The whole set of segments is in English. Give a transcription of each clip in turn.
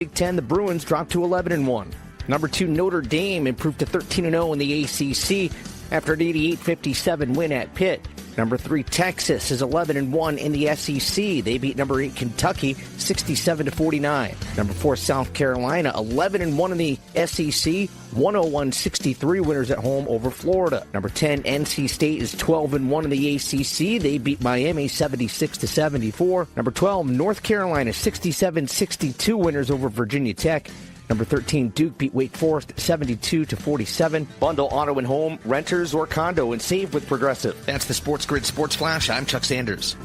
Big Ten, the Bruins dropped to 11-1. Number 2, Notre Dame improved to 13-0 in the ACC after an 88-57 win at Pitt. Number 3, Texas is 11-1 in the SEC. They beat number 8, Kentucky, 67-49. Number 4, South Carolina, 11-1 in the SEC, 101-63 winners at home over Florida. Number 10, NC State is 12-1 in the ACC. They beat Miami, 76-74. Number 12, North Carolina, 67-62 winners over Virginia Tech. Number 13, Duke beat Wake Forest 72-47. Bundle auto and home, renters, or condo and save with Progressive. That's the Sports Grid Sports Flash. I'm Chuck Sanders.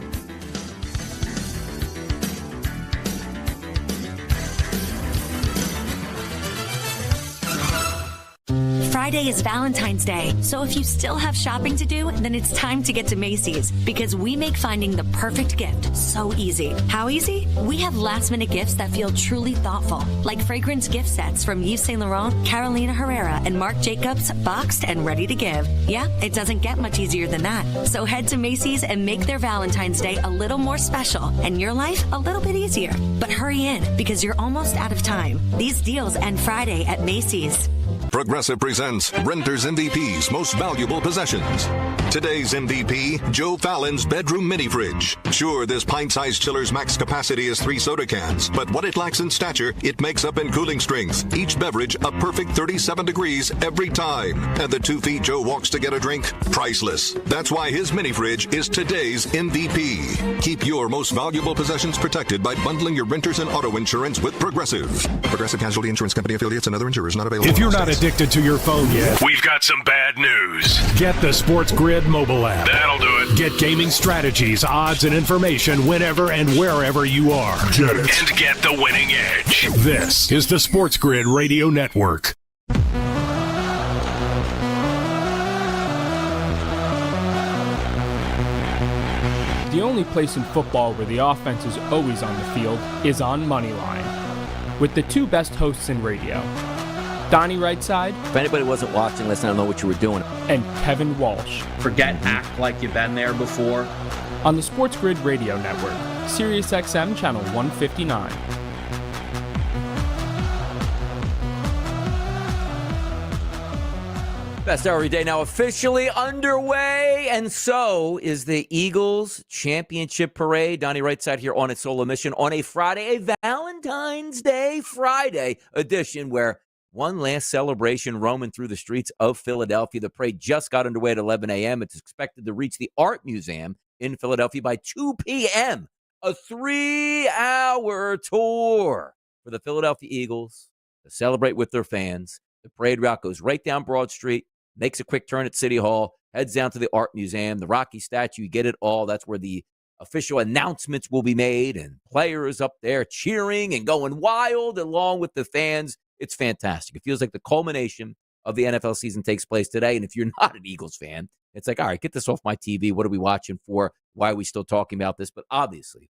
Friday is Valentine's Day, so if you still have shopping to do, then it's time to get to Macy's, because we make finding the perfect gift so easy. How easy? We have last-minute gifts that feel truly thoughtful, like fragrance gift sets from Yves Saint Laurent, Carolina Herrera, and Marc Jacobs, boxed and ready to give. Yeah, it doesn't get much easier than that. So head to Macy's and make their Valentine's Day a little more special, and your life a little bit easier. But hurry in, because you're almost out of time. These deals end Friday at Macy's. Progressive presents Renters MVP's Most Valuable Possessions. Today's MVP, Joe Fallon's bedroom mini fridge. Sure, this pint-sized chiller's max capacity is 3 soda cans, but what it lacks in stature, it makes up in cooling strength. Each beverage a perfect 37 degrees every time. And the 2 feet Joe walks to get a drink, priceless. That's why his mini fridge is today's MVP. Keep your most valuable possessions protected by bundling your renters and auto insurance with Progressive. Progressive Casualty Insurance Company affiliates and other insurers not available. If you're not addicted to your phone yet, we've got some bad news. Get the SportsGrid mobile app. That'll do it. Get gaming strategies, odds, and information whenever and wherever you are. Get it. And get the winning edge. This is the SportsGrid Radio Network. The only place in football where the offense is always on the field is on Moneyline. With the 2 best hosts in radio, Donnie Rightside. If anybody wasn't watching, listen, I don't know what you were doing. And Kevin Walsh. Forget act like you've been there before. On the SportsGrid Radio Network, Sirius XM Channel 159. Best hour every day now officially underway, and so is the Eagles Championship Parade. Donnie Rightside here on its solo mission on a Friday, a Valentine's Day Friday edition, where one last celebration roaming through the streets of Philadelphia. The parade just got underway at 11 a.m. It's expected to reach the Art Museum in Philadelphia by 2 p.m. A 3-hour tour for the Philadelphia Eagles to celebrate with their fans. The parade route goes right down Broad Street, makes a quick turn at City Hall, heads down to the Art Museum, the Rocky statue, you get it all. That's where the official announcements will be made, and players up there cheering and going wild along with the fans. It's fantastic. It feels like the culmination of the NFL season takes place today. And if you're not an Eagles fan, it's like, all right, get this off my TV. What are we watching for? Why are we still talking about this? But obviously,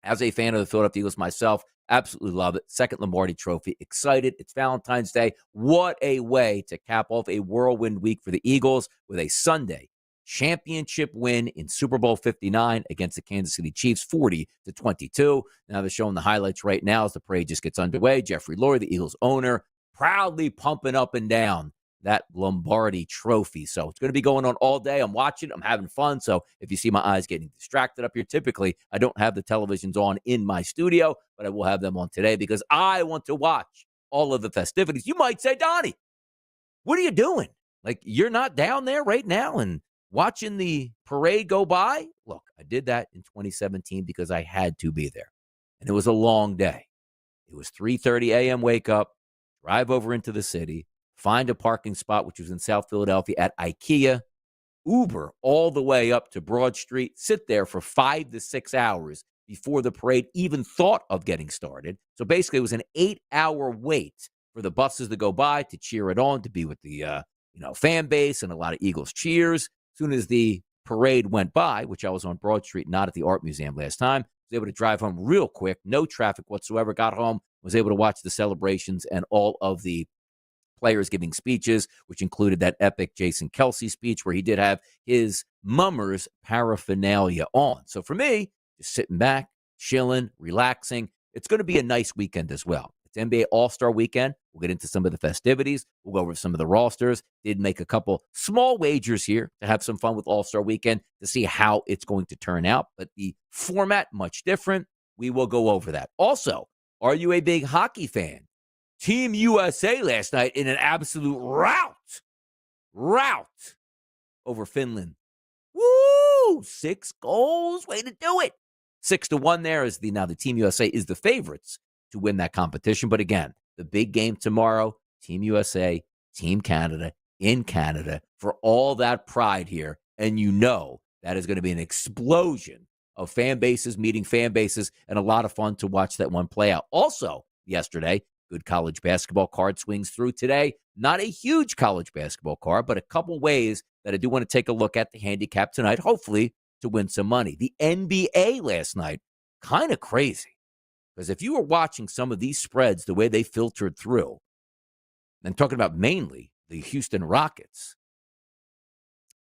as a fan of the Philadelphia Eagles myself, absolutely love it. Second Lombardi Trophy. Excited. It's Valentine's Day. What a way to cap off a whirlwind week for the Eagles with a Sunday championship win in Super Bowl 59 against the Kansas City Chiefs, 40-22. Now they're showing the highlights right now as the parade just gets underway. Jeffrey Lurie, the Eagles owner, proudly pumping up and down that Lombardi Trophy. So it's going to be going on all day. I'm watching. I'm having fun. So if you see my eyes getting distracted up here, typically I don't have the televisions on in my studio, but I will have them on today because I want to watch all of the festivities. You might say, Donnie, what are you doing? Like, you're not down there right now and watching the parade go by? Look, I did that in 2017 because I had to be there. And it was a long day. It was 3:30 a.m. wake up, drive over into the city, find a parking spot, which was in South Philadelphia at IKEA, Uber all the way up to Broad Street, sit there for 5 to 6 hours before the parade even thought of getting started. So basically it was an 8-hour wait for the buses to go by, to cheer it on, to be with the fan base and a lot of Eagles cheers. As soon as the parade went by, which I was on Broad Street, not at the Art Museum last time, I was able to drive home real quick, no traffic whatsoever, got home, was able to watch the celebrations and all of the players giving speeches, which included that epic Jason Kelce speech where he did have his mummers paraphernalia on. So for me, just sitting back, chilling, relaxing, it's going to be a nice weekend as well. It's NBA All-Star Weekend. We'll get into some of the festivities. We'll go over some of the rosters. Did make a couple small wagers here to have some fun with All-Star Weekend to see how it's going to turn out. But the format, much different. We will go over that. Also, are you a big hockey fan? Team USA last night in an absolute rout over Finland. Woo! 6 goals. Way to do it. 6-1 there is now the Team USA is the favorites to win that competition. But again, the big game tomorrow, Team USA, Team Canada in Canada for all that pride here. And you know that is going to be an explosion of fan bases meeting fan bases and a lot of fun to watch that one play out. Also, yesterday, good college basketball card swings through today. Not a huge college basketball card, but a couple ways that I do want to take a look at the handicap tonight, hopefully to win some money. The NBA last night, kind of crazy. Because if you were watching some of these spreads, the way they filtered through, I'm talking about mainly the Houston Rockets,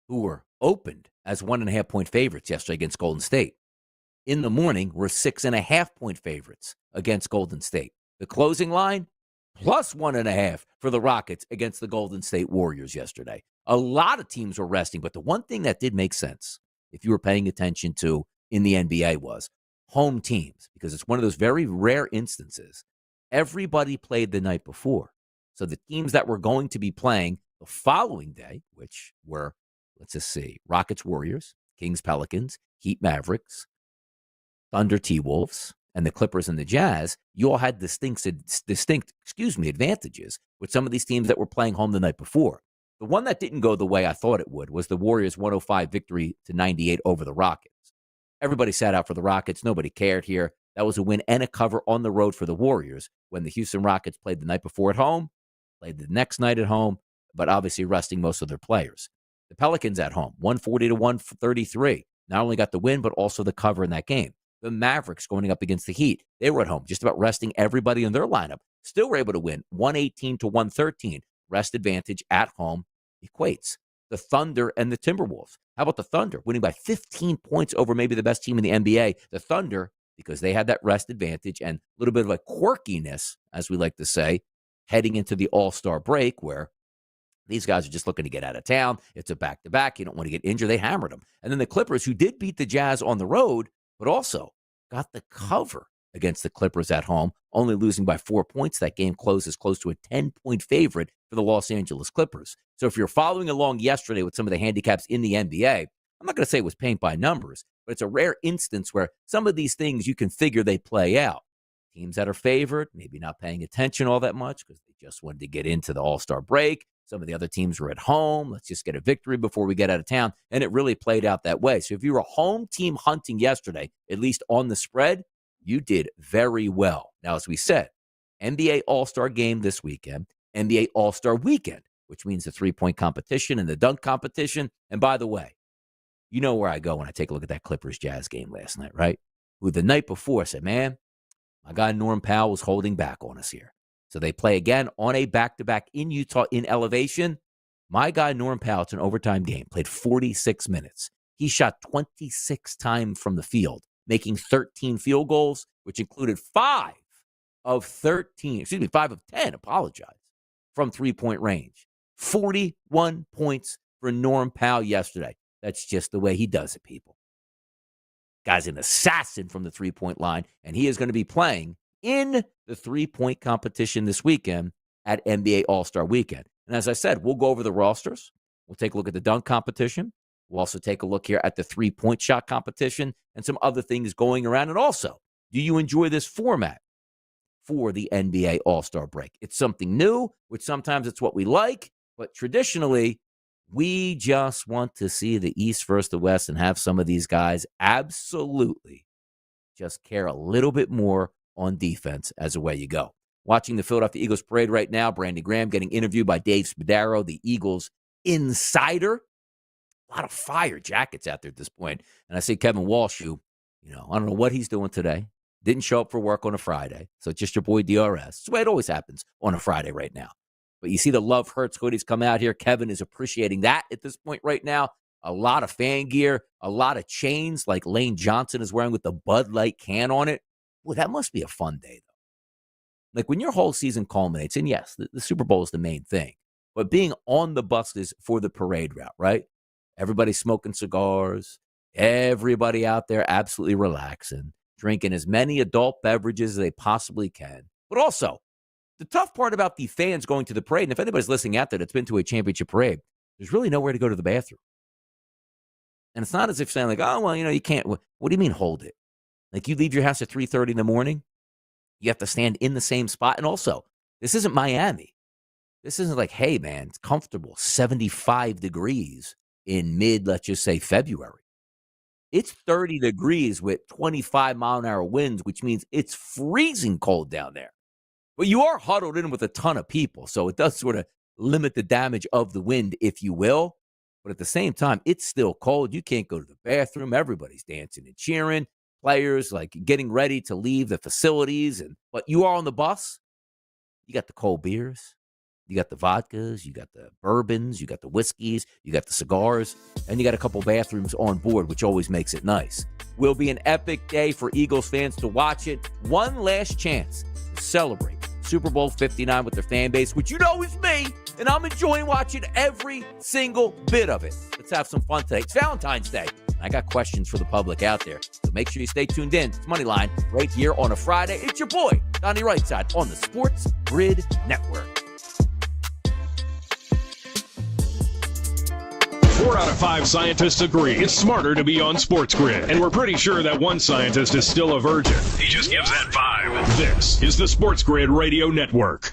who were opened as 1.5-point favorites yesterday against Golden State. In the morning, were 6.5-point favorites against Golden State. The closing line, plus 1.5 for the Rockets against the Golden State Warriors yesterday. A lot of teams were resting, but the one thing that did make sense, if you were paying attention to in the NBA, was home teams, because it's one of those very rare instances. Everybody played the night before. So the teams that were going to be playing the following day, which were, let's just see, Rockets Warriors, Kings Pelicans, Heat Mavericks, Thunder T-Wolves, and the Clippers and the Jazz, you all had distinct advantages with some of these teams that were playing home the night before. The one that didn't go the way I thought it would was the Warriors' 105 victory to 98 over the Rockets. Everybody sat out for the Rockets. Nobody cared here. That was a win and a cover on the road for the Warriors when the Houston Rockets played the night before at home, played the next night at home, but obviously resting most of their players. The Pelicans at home, 140-133. Not only got the win, but also the cover in that game. The Mavericks going up against the Heat, they were at home, just about resting everybody in their lineup. Still were able to win, 118-113. Rest advantage at home equates. The Thunder and the Timberwolves. How about the Thunder winning by 15 points over maybe the best team in the NBA? The Thunder, because they had that rest advantage and a little bit of a quirkiness, as we like to say, heading into the All-Star break where these guys are just looking to get out of town. It's a back-to-back. You don't want to get injured. They hammered them. And then the Clippers, who did beat the Jazz on the road, but also got the cover against the Clippers at home, only losing by 4 points. That game closes close to a 10-point favorite for the Los Angeles Clippers. So if you're following along yesterday with some of the handicaps in the NBA, I'm not going to say it was paint by numbers, but it's a rare instance where some of these things you can figure they play out. Teams that are favored, maybe not paying attention all that much because they just wanted to get into the All-Star break. Some of the other teams were at home. Let's just get a victory before we get out of town. And it really played out that way. So if you were a home team hunting yesterday, at least on the spread, you did very well. Now, as we said, NBA All-Star game this weekend, NBA All-Star weekend, which means the three-point competition and the dunk competition. And by the way, you know where I go when I take a look at that Clippers-Jazz game last night, right? Who the night before said, man, my guy Norm Powell was holding back on us here. So they play again on a back-to-back in Utah in elevation. My guy Norm Powell, it's an overtime game, played 46 minutes. He shot 26 times from the field, making 13 field goals, which included 5 of 10, from three-point range. 41 points for Norm Powell yesterday. That's just the way he does it, people. Guy's an assassin from the three-point line, and he is going to be playing in the three-point competition this weekend at NBA All-Star Weekend. And as I said, we'll go over the rosters. We'll take a look at the dunk competition. We'll also take a look here at the three-point shot competition and some other things going around. And also, do you enjoy this format for the NBA All-Star break? It's something new, which sometimes it's what we like, but traditionally, we just want to see the East versus the West and have some of these guys absolutely just care a little bit more on defense as the way you go. Watching the Philadelphia Eagles parade right now, Brandon Graham getting interviewed by Dave Spadaro, the Eagles insider. A lot of fire jackets out there at this point. And I see Kevin Walsh, who, I don't know what he's doing today. Didn't show up for work on a Friday. So it's just your boy DRS. It's the way it always happens on a Friday right now. But you see the Love Hurts hoodies come out here. Kevin is appreciating that at this point right now. A lot of fan gear, a lot of chains like Lane Johnson is wearing with the Bud Light can on it. Boy, that must be a fun day, though. Like when your whole season culminates, and yes, the Super Bowl is the main thing, but being on the buses for the parade route, right? Everybody smoking cigars, everybody out there absolutely relaxing, drinking as many adult beverages as they possibly can. But also, the tough part about the fans going to the parade, and if anybody's listening out there that's been to a championship parade, there's really nowhere to go to the bathroom. And it's not as if saying like, oh, well, you can't. What do you mean hold it? Like you leave your house at 3:30 in the morning, you have to stand in the same spot. And also, this isn't Miami. This isn't like, hey, man, it's comfortable, 75 degrees in let's just say February. It's 30 degrees with 25-mile-an-hour winds, which means it's freezing cold down there. But you are huddled in with a ton of people, so it does sort of limit the damage of the wind, if you will. But at the same time, it's still cold. You can't go to the bathroom. Everybody's dancing and cheering. Players, like, getting ready to leave the facilities. But you are on the bus. You got the cold beers. You got the vodkas, you got the bourbons, you got the whiskeys, you got the cigars, and you got a couple bathrooms on board, which always makes it nice. Will be an epic day for Eagles fans to watch it. One last chance to celebrate Super Bowl 59 with their fan base, which you know is me, and I'm enjoying watching every single bit of it. Let's have some fun today. It's Valentine's Day. I got questions for the public out there, so make sure you stay tuned in. It's Moneyline right here on a Friday. It's your boy, Donnie Rightside, on the Sports Grid Network. 4 out of 5 scientists agree it's smarter to be on SportsGrid, and we're pretty sure that one scientist is still a virgin. He just gives that 5. This is the SportsGrid Radio Network.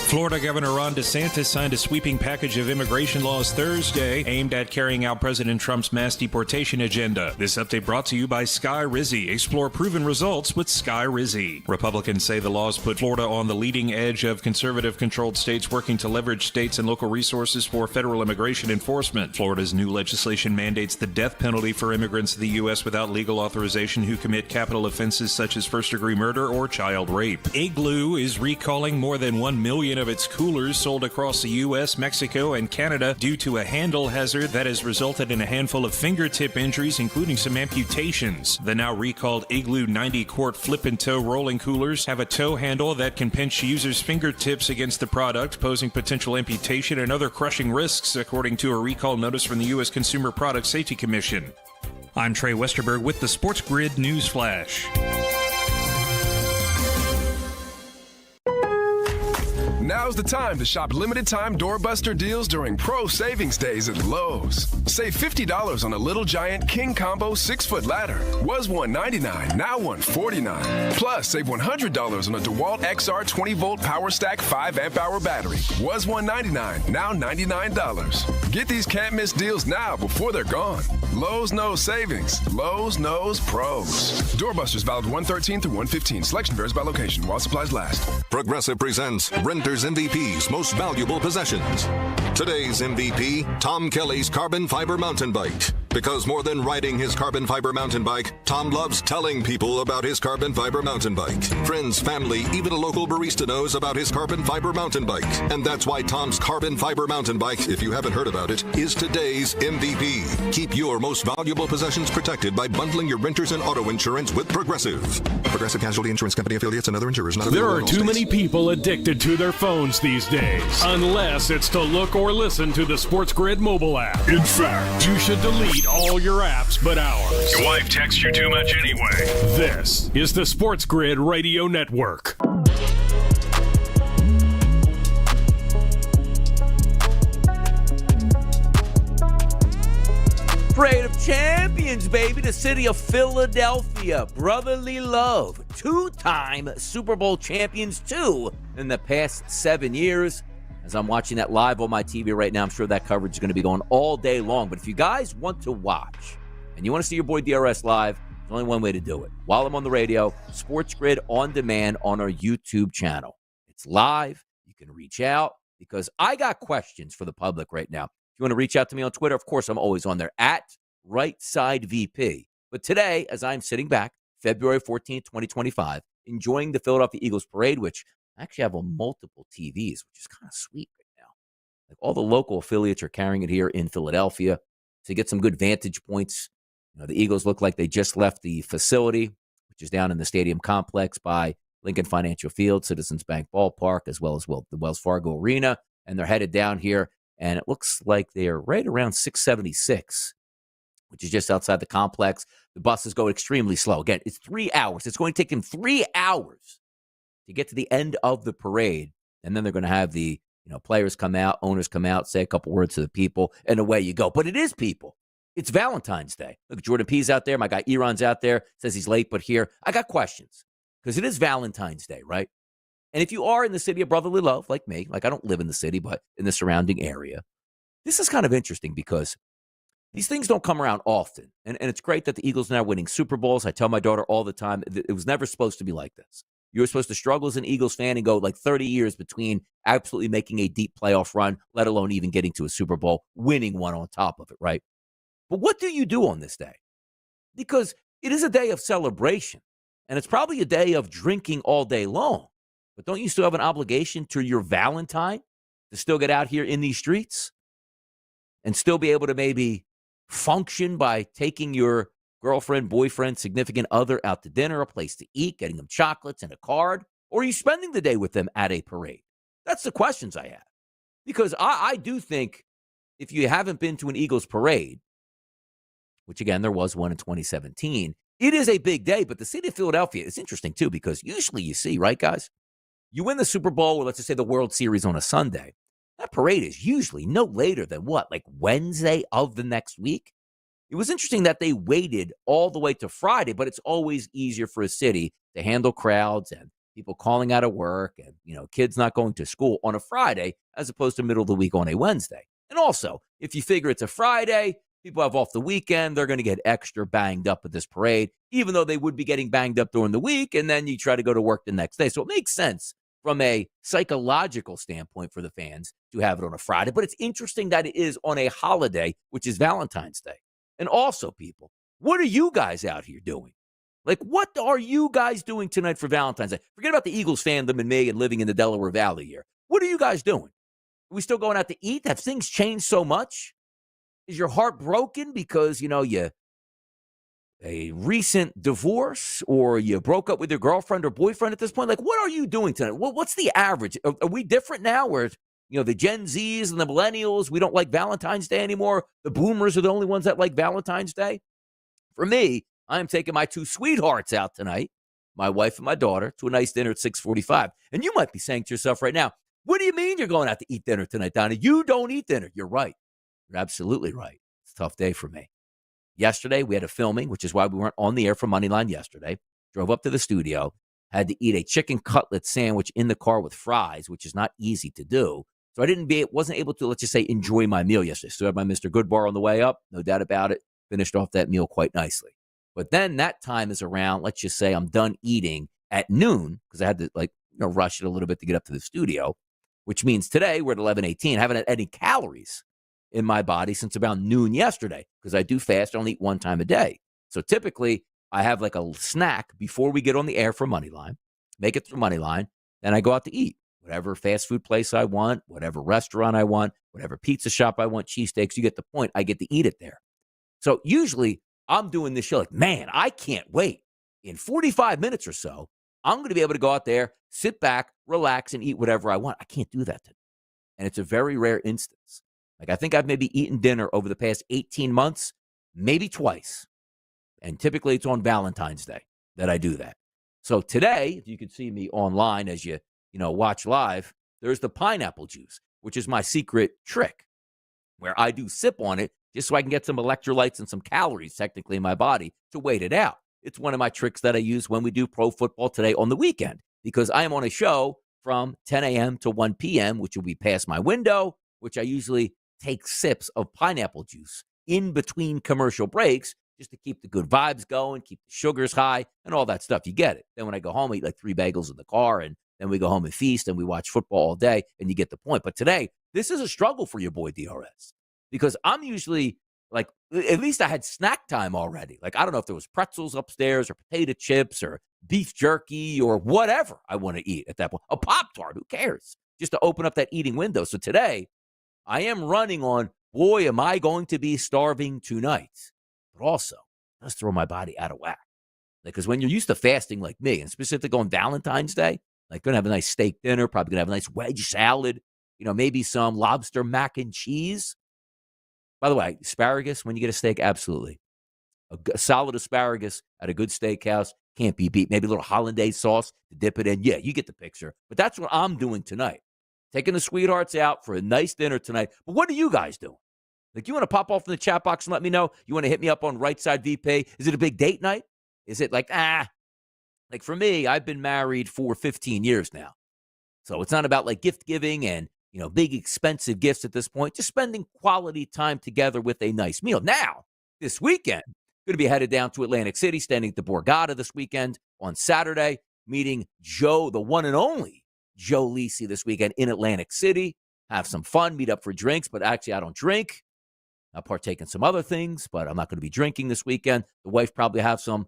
Florida Governor Ron DeSantis signed a sweeping package of immigration laws Thursday aimed at carrying out President Trump's mass deportation agenda. This update brought to you by Sky Rizzi. Explore proven results with Sky Rizzi. Republicans say the laws put Florida on the leading edge of conservative-controlled states working to leverage states and local resources for federal immigration enforcement. Florida's new legislation mandates the death penalty for immigrants to the U.S. without legal authorization who commit capital offenses such as first-degree murder or child rape. Igloo is recalling more than 1 million of its coolers sold across the U.S., Mexico, and Canada due to a handle hazard that has resulted in a handful of fingertip injuries, including some amputations. The now recalled Igloo 90-quart flip-and-toe rolling coolers have a toe handle that can pinch users' fingertips against the product, posing potential amputation and other crushing risks, according to a recall notice from the U.S. Consumer Product Safety Commission. I'm Trey Westerberg with the Sports Grid News Flash. Now's the time to shop limited-time doorbuster deals during Pro Savings Days at Lowe's. Save $50 on a Little Giant King Combo 6-foot ladder. Was $199, now $149. Plus, save $100 on a DeWalt XR 20-volt Power Stack 5-amp-hour battery. Was $199, now $99. Get these can't-miss deals now before they're gone. Lowe's knows savings. Lowe's knows pros. Doorbusters valid 1/13 through 1/15. Selection varies by location while supplies last. Progressive presents Renter's MVP's Most Valuable Possessions. Today's MVP, Tom Kelly's carbon fiber mountain bike. Because more than riding his carbon fiber mountain bike, Tom loves telling people about his carbon fiber mountain bike. Friends, family, even a local barista knows about his carbon fiber mountain bike. And that's why Tom's carbon fiber mountain bike, if you haven't heard about it, is today's MVP. Keep your most valuable possessions protected by bundling your renters and auto insurance with Progressive. Progressive Casualty Insurance Company affiliates and other insurers. Not There are too many people addicted to their phones these days, unless it's to look or listen to the SportsGrid mobile app. In fact, you should delete all your apps but ours. Your wife texts you too much anyway. This is the SportsGrid Radio Network. Parade of Champions, baby. The city of Philadelphia. Brotherly love. 2-time Super Bowl champions, too, in the past 7 years. As I'm watching that live on my TV right now, I'm sure that coverage is going to be going all day long. But if you guys want to watch and you want to see your boy DRS live, there's only one way to do it. While I'm on the radio, SportsGrid on demand on our YouTube channel. It's live. You can reach out because I got questions for the public right now. If you want to reach out to me on Twitter, of course, I'm always on there at RightSideVP. But today, as I'm sitting back, February 14th, 2025, enjoying the Philadelphia Eagles parade, which I actually have on multiple TVs, which is kind of sweet right now. Like all the local affiliates are carrying it here in Philadelphia to get some good vantage points. You know, the Eagles look like they just left the facility, which is down in the stadium complex by Lincoln Financial Field, Citizens Bank Ballpark, as well as the Wells Fargo Arena. And they're headed down here, and it looks like they're right around 676, which is just outside the complex. The buses go extremely slow. Again, it's 3 hours. It's going to take them 3 hours to get to the end of the parade. And then they're going to have the players come out, owners come out, say a couple words to the people, and away you go. But it is people. It's Valentine's Day. Look, Jordan P's out there. My guy Eron's out there. Says he's late, but here. I got questions because it is Valentine's Day, right? And if you are in the city of brotherly love, like me, like I don't live in the city, but in the surrounding area, this is kind of interesting because these things don't come around often. And it's great that the Eagles are now winning Super Bowls. I tell my daughter all the time, it was never supposed to be like this. You were supposed to struggle as an Eagles fan and go like 30 years between absolutely making a deep playoff run, let alone even getting to a Super Bowl, winning one on top of it, right? But what do you do on this day? Because it is a day of celebration, and it's probably a day of drinking all day long. But don't you still have an obligation to your Valentine to still get out here in these streets and still be able to maybe function by taking your girlfriend, boyfriend, significant other out to dinner, a place to eat, getting them chocolates and a card? Or are you spending the day with them at a parade? That's the questions I have. Because I do think if you haven't been to an Eagles parade, which again, there was one in 2017, it is a big day. But the city of Philadelphia is interesting too, because usually you see, right, guys? You win the Super Bowl, or let's just say the World Series on a Sunday. That parade is usually no later than what, like Wednesday of the next week? It was interesting that they waited all the way to Friday, but it's always easier for a city to handle crowds and people calling out of work and, kids not going to school on a Friday as opposed to middle of the week on a Wednesday. And also, if you figure it's a Friday, people have off the weekend, they're going to get extra banged up at this parade, even though they would be getting banged up during the week, and then you try to go to work the next day. So it makes sense from a psychological standpoint for the fans to have it on a Friday. But it's interesting that it is on a holiday, which is Valentine's Day. And also, people, what are you guys out here doing? Like, what are you guys doing tonight for Valentine's Day? Forget about the Eagles fandom and me and living in the Delaware Valley here. What are you guys doing? Are we still going out to eat? Have things changed so much? Is your heart broken because, a recent divorce, or you broke up with your girlfriend or boyfriend at this point? Like, what are you doing tonight? What's the average? Are we different now where, the Gen Zs and the millennials, we don't like Valentine's Day anymore? The boomers are the only ones that like Valentine's Day? For me, I'm taking my two sweethearts out tonight, my wife and my daughter, to a nice dinner at 6:45. And you might be saying to yourself right now, what do you mean you're going out to eat dinner tonight, Donnie? You don't eat dinner. You're right. You're absolutely right. It's a tough day for me. Yesterday, we had a filming, which is why we weren't on the air for Moneyline yesterday. Drove up to the studio, had to eat a chicken cutlet sandwich in the car with fries, which is not easy to do. So I wasn't able to, let's just say, enjoy my meal yesterday. So I had my Mr. Goodbar on the way up, no doubt about it. Finished off that meal quite nicely. But then that time is around, let's just say I'm done eating at noon, because I had to rush it a little bit to get up to the studio, which means today we're at 11:18. I haven't had any calories in my body since about noon yesterday, because I do fast. I only eat one time a day. So typically I have like a snack before we get on the air for Moneyline, make it through Moneyline, then I go out to eat. Whatever fast food place I want, whatever restaurant I want, whatever pizza shop I want, cheesesteaks, you get the point. I get to eat it there. So usually I'm doing this show like, man, I can't wait. In 45 minutes or so, I'm going to be able to go out there, sit back, relax, and eat whatever I want. I can't do that today. And it's a very rare instance. Like, I think I've maybe eaten dinner over the past 18 months, maybe twice. And typically it's on Valentine's Day that I do that. So today, if you can see me online as you watch live, there's the pineapple juice, which is my secret trick, where I do sip on it just so I can get some electrolytes and some calories technically in my body to wait it out. It's one of my tricks that I use when we do Pro Football Today on the weekend, because I am on a show from 10 a.m. to 1 p.m., which will be past my window, which I usually take sips of pineapple juice in between commercial breaks just to keep the good vibes going, keep the sugars high, and all that stuff. You get it. Then when I go home, I eat like 3 bagels in the car, and then we go home and feast, and we watch football all day, and you get the point. But today, this is a struggle for your boy DRS, because I'm usually like, at least I had snack time already. Like, I don't know if there was pretzels upstairs or potato chips or beef jerky or whatever I want to eat at that point. A Pop-Tart, who cares? Just to open up that eating window. So today, I am running on, boy, am I going to be starving tonight. But also, let's throw my body out of whack. Because when you're used to fasting like me, and specifically on Valentine's Day, like going to have a nice steak dinner, probably going to have a nice wedge salad, maybe some lobster mac and cheese. By the way, asparagus, when you get a steak, absolutely. A solid asparagus at a good steakhouse can't be beat. Maybe a little hollandaise sauce to dip it in. Yeah, you get the picture. But that's what I'm doing tonight. Taking the sweethearts out for a nice dinner tonight. But what are you guys doing? Like, you want to pop off in the chat box and let me know? You want to hit me up on Right Side VP? Is it a big date night? Is it like, Like for me, I've been married for 15 years now. So it's not about like gift giving and, big expensive gifts at this point. Just spending quality time together with a nice meal. Now, this weekend, going to be headed down to Atlantic City, standing at the Borgata this weekend. On Saturday, meeting Joe, the one and only Joe Lisi this weekend in Atlantic City. Have some fun, meet up for drinks, but actually I don't drink. I'll partake in some other things, but I'm not going to be drinking this weekend. The wife probably have some,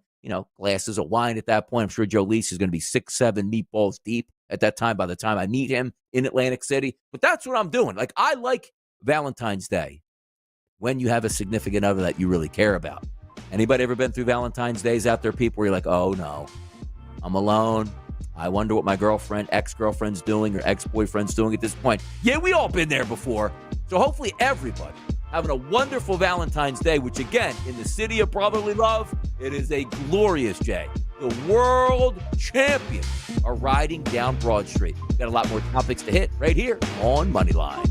glasses of wine at that point. I'm sure Joe Lisi is going to be 6-7 meatballs deep at that time by the time I meet him in Atlantic City. But that's what I'm doing. Like, I like Valentine's Day when you have a significant other that you really care about. Anybody ever been through Valentine's Days out there, people, where you're like, oh, no, I'm alone. I wonder what my girlfriend, ex-girlfriend's doing or ex-boyfriend's doing at this point. Yeah, we all been there before. So hopefully everybody having a wonderful Valentine's Day, which, again, in the city of brotherly love, it is a glorious day. The world champions are riding down Broad Street. Got a lot more topics to hit right here on Moneyline.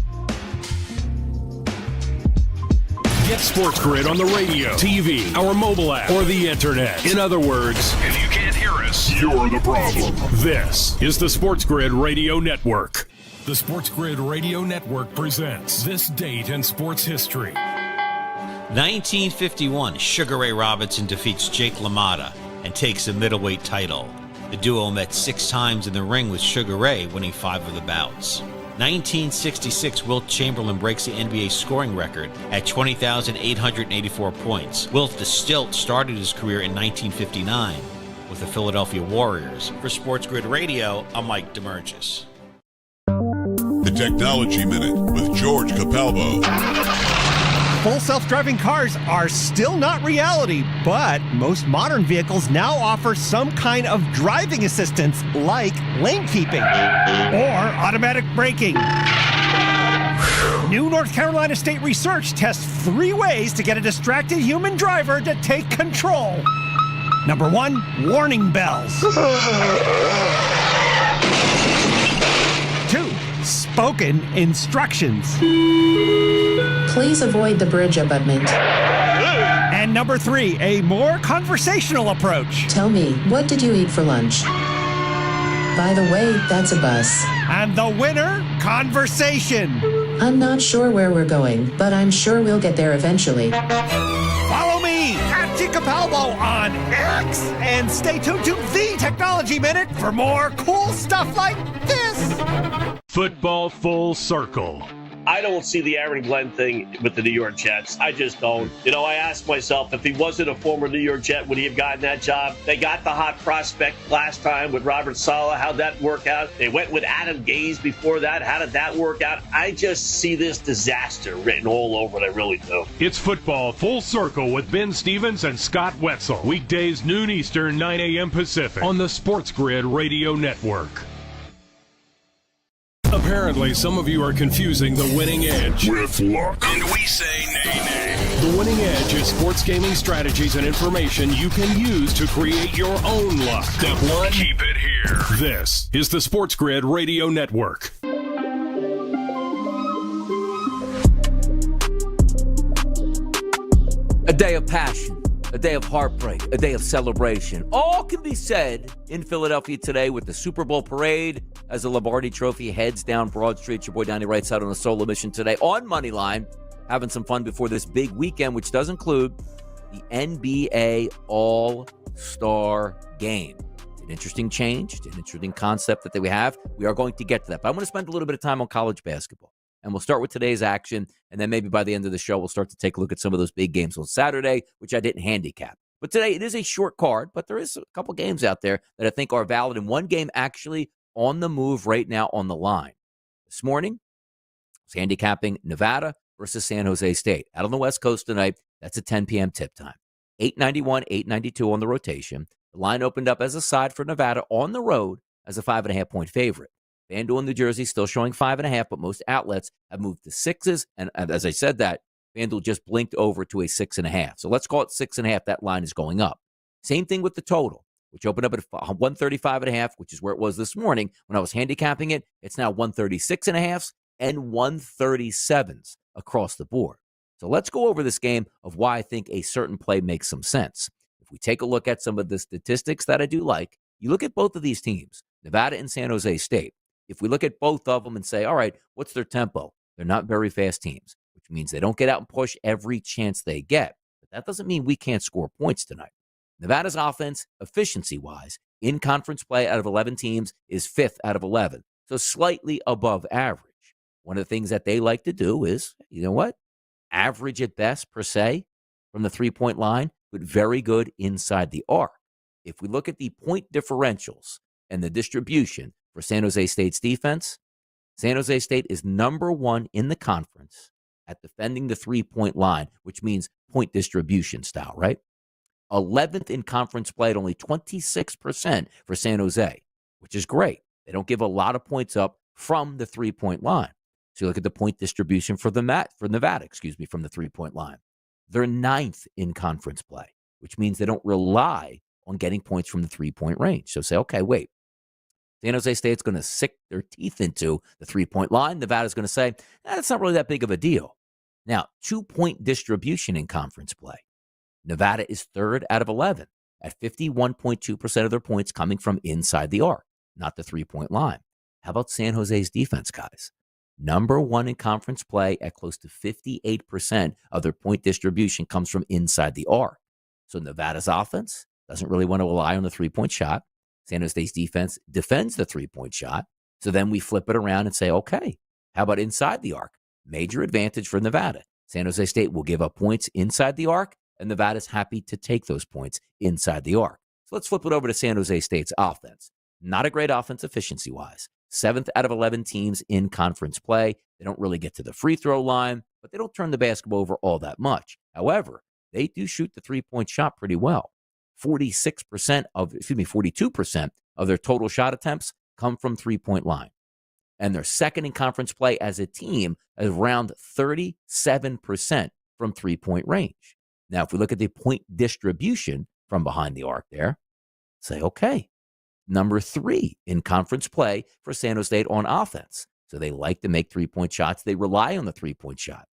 Get SportsGrid on the radio, TV, our mobile app, or the internet. In other words, if you can't hear us, you're the problem. This is the SportsGrid Radio Network. The SportsGrid Radio Network presents This Date in Sports History. 1951, Sugar Ray Robinson defeats Jake LaMotta and takes the middleweight title. The duo met 6 times in the ring, with Sugar Ray winning 5 of the bouts. 1966, Wilt Chamberlain breaks the NBA scoring record at 20,884 points. Wilt the Stilt started his career in 1959 with the Philadelphia Warriors. For SportsGrid Radio, I'm Mike DeMurgis. The Technology Minute with George Capalbo. Full self-driving cars are still not reality, but most modern vehicles now offer some kind of driving assistance, like lane keeping or automatic braking. New North Carolina State research tests 3 ways to get a distracted human driver to take control. Number 1, warning bells. 2, spoken instructions. Please avoid the bridge abutment. And number 3, a more conversational approach. Tell me, what did you eat for lunch? By the way, that's a bus. And the winner, conversation. I'm not sure where we're going, but I'm sure we'll get there eventually. Follow me at Capalbo on X, and stay tuned to The Technology Minute for more cool stuff like this. Football full circle. I don't see the Aaron Glenn thing with the New York Jets. I just don't. I ask myself, if he wasn't a former New York Jet, would he have gotten that job? They got the hot prospect last time with Robert Saleh. How'd that work out? They went with Adam Gase before that. How did that work out? I just see this disaster written all over it. I really do. It's Football Full Circle with Ben Stevens and Scott Wetzel. Weekdays, noon Eastern, 9 a.m. Pacific on the SportsGrid Radio Network. Apparently, some of you are confusing the winning edge with luck. And we say nay, nay. The winning edge is sports gaming strategies and information you can use to create your own luck. Step 1, keep it here. This is the SportsGrid Radio Network. A day of passion, a day of heartbreak, a day of celebration. All can be said in Philadelphia today with the Super Bowl parade as the Lombardi Trophy heads down Broad Street. Your boy Donnie Right Side on a solo mission today on Moneyline. Having some fun before this big weekend, which does include the NBA All-Star Game. It's an interesting change. It's an interesting concept that we have. We are going to get to that. But I want to spend a little bit of time on college basketball. And we'll start with today's action, and then maybe by the end of the show, we'll start to take a look at some of those big games on Saturday, which I didn't handicap. But today, it is a short card, but there is a couple games out there that I think are valid, and one game actually on the move right now on the line. This morning, I was handicapping Nevada versus San Jose State. Out on the West Coast tonight, that's a 10 p.m. tip time. 891, 892 on the rotation. The line opened up as a side for Nevada on the road as a 5.5-point favorite. FanDuel in New Jersey still showing 5.5, but most outlets have moved to 6s. And as I said that, FanDuel just blinked over to a 6.5. So let's call it 6.5. That line is going up. Same thing with the total, which opened up at 135.5, which is where it was this morning when I was handicapping it. It's now 136.5 and 137s across the board. So let's go over this game of why I think a certain play makes some sense. If we take a look at some of the statistics that I do like, you look at both of these teams, Nevada and San Jose State. If we look at both of them and say, all right, what's their tempo? They're not very fast teams, which means they don't get out and push every chance they get. But that doesn't mean we can't score points tonight. Nevada's offense, efficiency-wise, in conference play out of 11 teams is 5th out of 11, so slightly above average. One of the things that they like to do is, you know what? Average at best, per se, from the three-point line, but very good inside the arc. If we look at the point differentials and the distribution for San Jose State's defense, San Jose State is number 1 in the conference at defending the three-point line, which means point distribution style, right? 11th in conference play at only 26% for San Jose, which is great. They don't give a lot of points up from the three-point line. So you look at the point distribution for Nevada, from the three-point line. They're 9th in conference play, which means they don't rely on getting points from the three-point range. So say, okay, wait. San Jose State's going to sink their teeth into the three-point line. Nevada's going to say, that's not really that big of a deal. Now, 2-point distribution in conference play. Nevada is 3rd out of 11 at 51.2% of their points coming from inside the arc, not the three-point line. How about San Jose's defense, guys? Number 1 in conference play at close to 58% of their point distribution comes from inside the arc. So Nevada's offense doesn't really want to rely on the three-point shot. San Jose State's defense defends the three-point shot. So then we flip it around and say, okay, how about inside the arc? Major advantage for Nevada. San Jose State will give up points inside the arc, and Nevada's happy to take those points inside the arc. So let's flip it over to San Jose State's offense. Not a great offense efficiency-wise. 7th out of 11 teams in conference play. They don't really get to the free throw line, but they don't turn the basketball over all that much. However, they do shoot the three-point shot pretty well. 42% of their total shot attempts come from three-point line. And they're 2nd in conference play as a team at around 37% from three-point range. Now, if we look at the point distribution from behind the arc there, say, okay, number 3 in conference play for San Jose State on offense. So they like to make three-point shots. They rely on the three-point shot.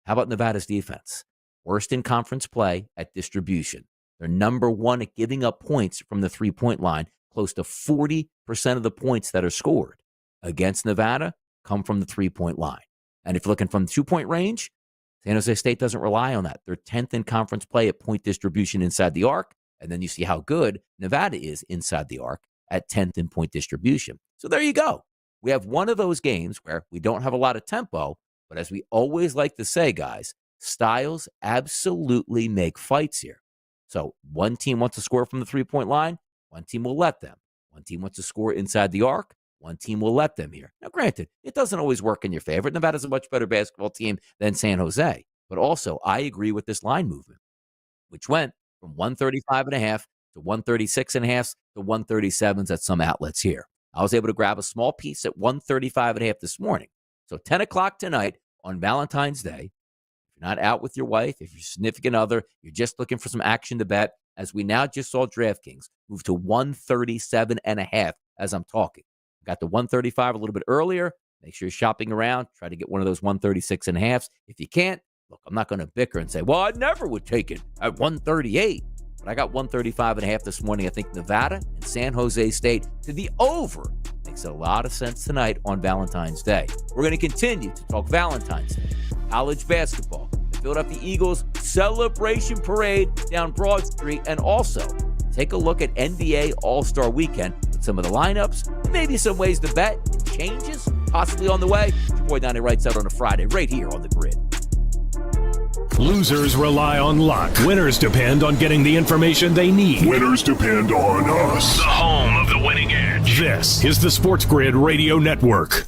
How about Nevada's defense? Worst in conference play at distribution. They're number 1 at giving up points from the three-point line. Close to 40% of the points that are scored against Nevada come from the three-point line. And if you're looking from the 2-point range, San Jose State doesn't rely on that. They're 10th in conference play at point distribution inside the arc. And then you see how good Nevada is inside the arc at 10th in point distribution. So there you go. We have one of those games where we don't have a lot of tempo, but as we always like to say, guys, styles absolutely make fights here. So one team wants to score from the three-point line, one team will let them. One team wants to score inside the arc, one team will let them here. Now, granted, it doesn't always work in your favor. Nevada's a much better basketball team than San Jose. But also, I agree with this line movement, which went from 135.5 to 136.5 to 137s at some outlets here. I was able to grab a small piece at 135.5 this morning. So 10 o'clock tonight on Valentine's Day, if you're not out with your wife, if you're your significant other, you're just looking for some action to bet, as we now just saw DraftKings move to 137.5 as I'm talking. Got the 135 a little bit earlier. Make sure you're shopping around. Try to get one of those 136.5s. If you can't, look, I'm not going to bicker and say, well, I never would take it at 138. But I got 135.5 this morning. I think Nevada and San Jose State to the over makes a lot of sense tonight on Valentine's Day. We're going to continue to talk Valentine's Day, college basketball, the Philadelphia Eagles celebration parade down Broad Street, and also take a look at NBA All-Star Weekend with some of the lineups, and maybe some ways to bet and changes possibly on the way. Your boy Donnie Wrights out on a Friday right here on The Grid. Losers rely on luck. Winners depend on getting the information they need. Winners depend on us. The home of the winning edge. This is the SportsGrid Radio Network.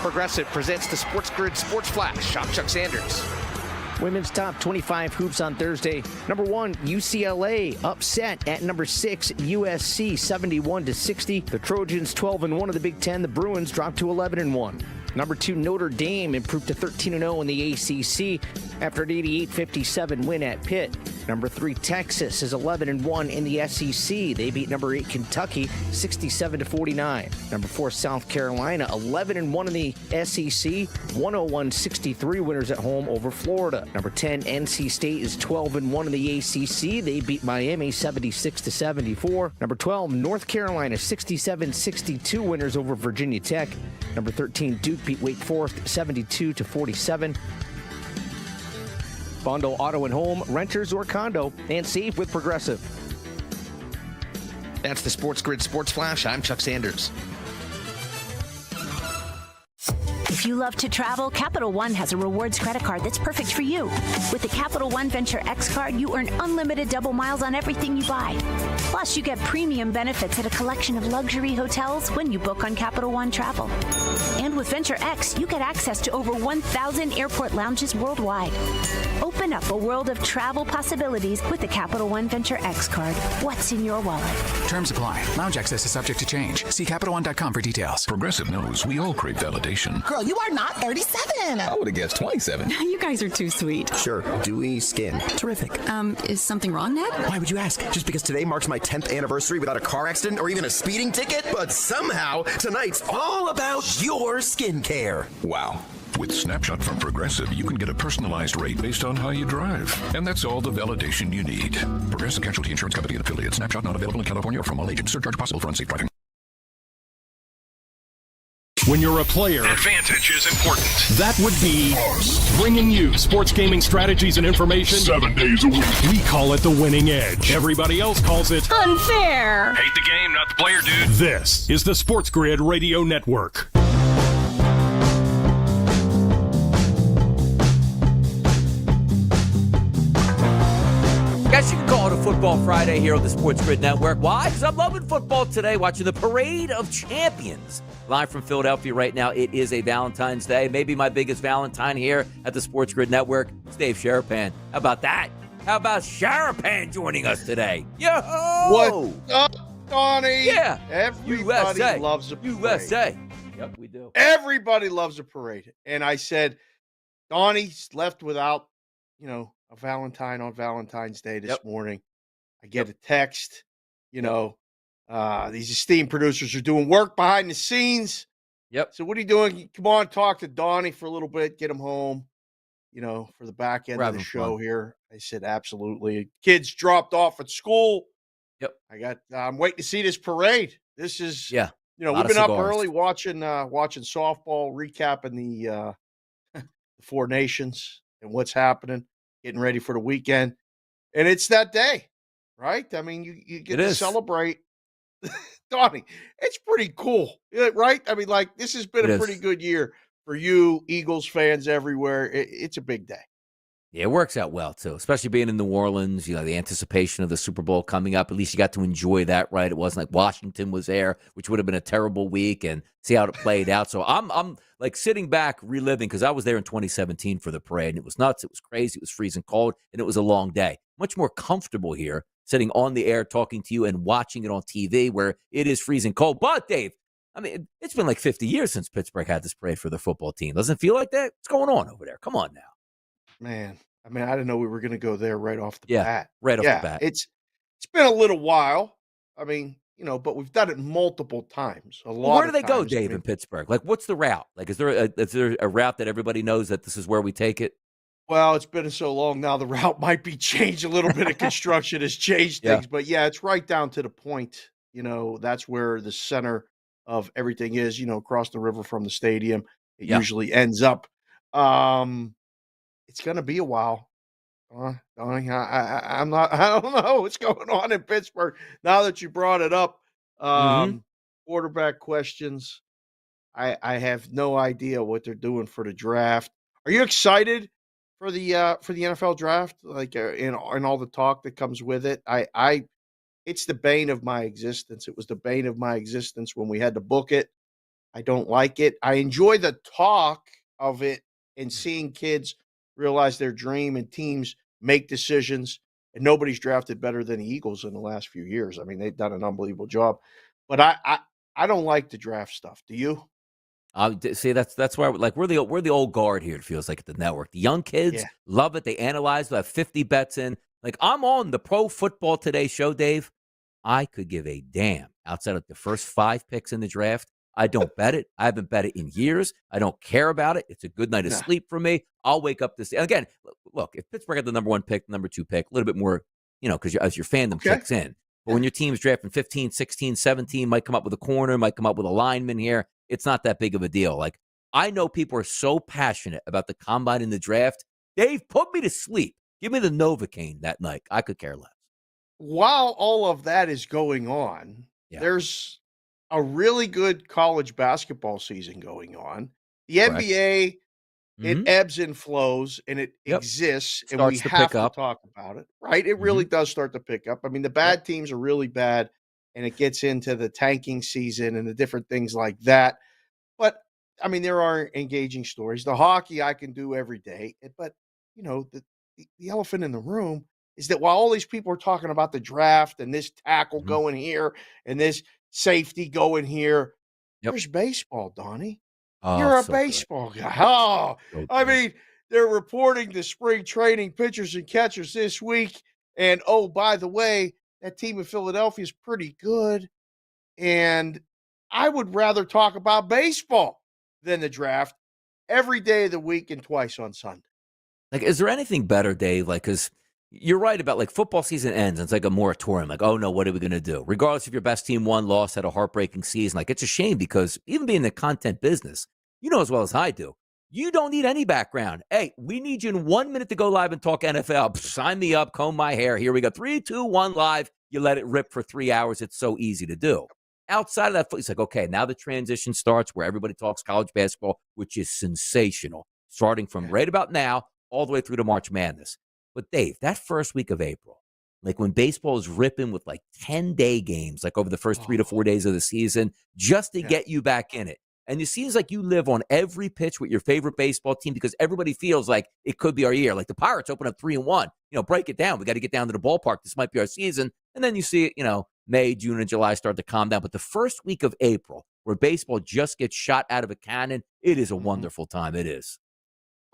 Progressive presents the SportsGrid Sports Flash. I'm Chuck Sanders. Women's top 25 hoops on Thursday. Number 1, UCLA upset at number 6, USC 71-60. The Trojans 12-1 of the Big Ten. The Bruins dropped to 11-1. Number 2, Notre Dame improved to 13-0 in the ACC after an 88-57 win at Pitt. Number 3, Texas is 11-1 in the SEC. They beat number 8, Kentucky 67-49. Number 4, South Carolina 11-1 in the SEC, 101-63 winners at home over Florida. Number 10, NC State is 12-1 in the ACC. They beat Miami 76-74. Number 12, North Carolina 67-62 winners over Virginia Tech. Number 13, Duke beat Wake Forest 72-47. Bundle auto and home, renters or condo, and save with Progressive. That's the SportsGrid Sports Flash. I'm Chuck Sanders. If you love to travel, Capital One has a rewards credit card that's perfect for you. With the Capital One Venture X card, you earn unlimited double miles on everything you buy. Plus, you get premium benefits at a collection of luxury hotels when you book on Capital One Travel. And with Venture X, you get access to over 1,000 airport lounges worldwide. Open up a world of travel possibilities with the Capital One Venture X card. What's in your wallet? Terms apply. Lounge access is subject to change. See CapitalOne.com for details. Progressive knows we all crave validation. Girl, you are not 37. I would have guessed 27. You guys are too sweet. Sure. Dewy skin. Terrific. Is something wrong, Ned? Why would you ask? Just because today marks my 10th anniversary without a car accident or even a speeding ticket? But somehow, tonight's all about your skincare. Wow. With Snapshot from Progressive, you can get a personalized rate based on how you drive. And that's all the validation you need. Progressive Casualty Insurance Company and affiliates. Snapshot not available in California or from all agents. Surcharge possible for unsafe driving. When you're a player, advantage is important. That would be bringing you sports gaming strategies and information 7 days a week. We call it the winning edge. Everybody else calls it unfair. Hate the game, not the player, dude. This is the SportsGrid Radio Network. Guess you can call it a Football Friday here on the SportsGrid Network. Why? Because I'm loving football today, watching the Parade of Champions. Live from Philadelphia right now, it is a Valentine's Day. Maybe my biggest Valentine here at the SportsGrid Network. It's Dave Sharapan. How about that? How about Sharapan joining us today? Yo! What's up, Donnie? Yeah. Everybody loves a parade. USA. Yep, we do. Everybody loves a parade. And I said, Donnie's left without, a Valentine on Valentine's Day this morning. I get a text, these esteemed producers are doing work behind the scenes. Yep. So what are you doing? Come on, talk to Donnie for a little bit, get him home, for the back end of the show here. I said, absolutely. Kids dropped off at school. Yep. I'm waiting to see this parade. This is, we've been up early watching softball, recapping the Four Nations and what's happening, getting ready for the weekend. And it's that day, right? I mean, you get to celebrate. Donnie, it's pretty cool, right? I mean, this has been a pretty good year for you, Eagles fans everywhere. It's a big day. Yeah, it works out well, too, especially being in New Orleans, the anticipation of the Super Bowl coming up. At least you got to enjoy that, right? It wasn't like Washington was there, which would have been a terrible week, and see how it played out. So I'm like sitting back, reliving, because I was there in 2017 for the parade, and it was nuts. It was crazy. It was freezing cold, and it was a long day. Much more comfortable here, sitting on the air, talking to you, and watching it on TV where it is freezing cold. But, Dave, I mean, it's been like 50 years since Pittsburgh had this parade for their football team. Doesn't it feel like that? What's going on over there? Come on now. Man, I mean, I didn't know we were going to go there right off the bat. Right off the bat. It's been a little while. I mean, but we've done it multiple times. Where do they go, Dave, in Pittsburgh? Like, what's the route? Like, is there a route that everybody knows that this is where we take it? Well, it's been so long now, the route might be changed. A little bit of construction has changed things. But, it's right down to the point. That's where the center of everything is, across the river from the stadium. It usually ends up. It's going to be a while. Donnie, I don't know what's going on in Pittsburgh now that you brought it up. Quarterback questions. I have no idea what they're doing for the draft. Are you excited for the NFL draft? Like in all the talk that comes with it. It's the bane of my existence. It was the bane of my existence when we had to book it. I don't like it. I enjoy the talk of it and seeing kids realize their dream, and teams make decisions. And nobody's drafted better than the Eagles in the last few years. I mean, they've done an unbelievable job. But I don't like the draft stuff. Do you? See, that's why we're the old guard here. It feels like at the network. The young kids love it. They analyze. They have 50 bets in. Like I'm on the Pro Football Today show, Dave. I could give a damn outside of the first 5 picks in the draft. I don't bet it. I haven't bet it in years. I don't care about it. It's a good night of sleep for me. I'll wake up this. Again, look, if Pittsburgh had the number 1 pick, number 2 pick, a little bit more, because as your fandom kicks in. But when your team's drafting 15, 16, 17, might come up with a corner, might come up with a lineman here. It's not that big of a deal. Like, I know people are so passionate about the combine and the draft. Dave, put me to sleep. Give me the Novocaine that night. I could care less. While all of that is going on, there's a really good college basketball season going on. The NBA, it ebbs and flows, and it exists, and we have to talk about it, right? It really does start to pick up. I mean, the bad teams are really bad, and it gets into the tanking season and the different things like that. But, I mean, there are engaging stories. The hockey I can do every day, but, the elephant in the room is that while all these people are talking about the draft and this tackle going here and this safety going here, there's baseball, Donnie. You're a baseball guy. Oh, I mean, they're reporting the spring training pitchers and catchers this week. And, oh, by the way, that team in Philadelphia is pretty good. And I would rather talk about baseball than the draft every day of the week and twice on Sunday. Like, is there anything better, Dave? Like, because you're right about, like, football season ends and it's like a moratorium. Like, oh, no, what are we going to do? Regardless if your best team won, lost, had a heartbreaking season. Like, it's a shame because even being in the content business, you know as well as I do, you don't need any background. Hey, we need you in 1 minute to go live and talk NFL. Sign me up, comb my hair. Here we go. 3, 2, 1 live. You let it rip for 3 hours. It's so easy to do. Outside of that, it's like, okay, now the transition starts where everybody talks college basketball, which is sensational, starting from right about now all the way through to March Madness. But Dave, that first week of April, like when baseball is ripping with like 10-day games, like over the first 3 to 4 days of the season, just to get you back in it. And it seems like you live on every pitch with your favorite baseball team because everybody feels like it could be our year. Like the Pirates open up 3-1, break it down. We got to get down to the ballpark. This might be our season. And then you see it, May, June, and July start to calm down. But the first week of April, where baseball just gets shot out of a cannon, it is a wonderful time. It is.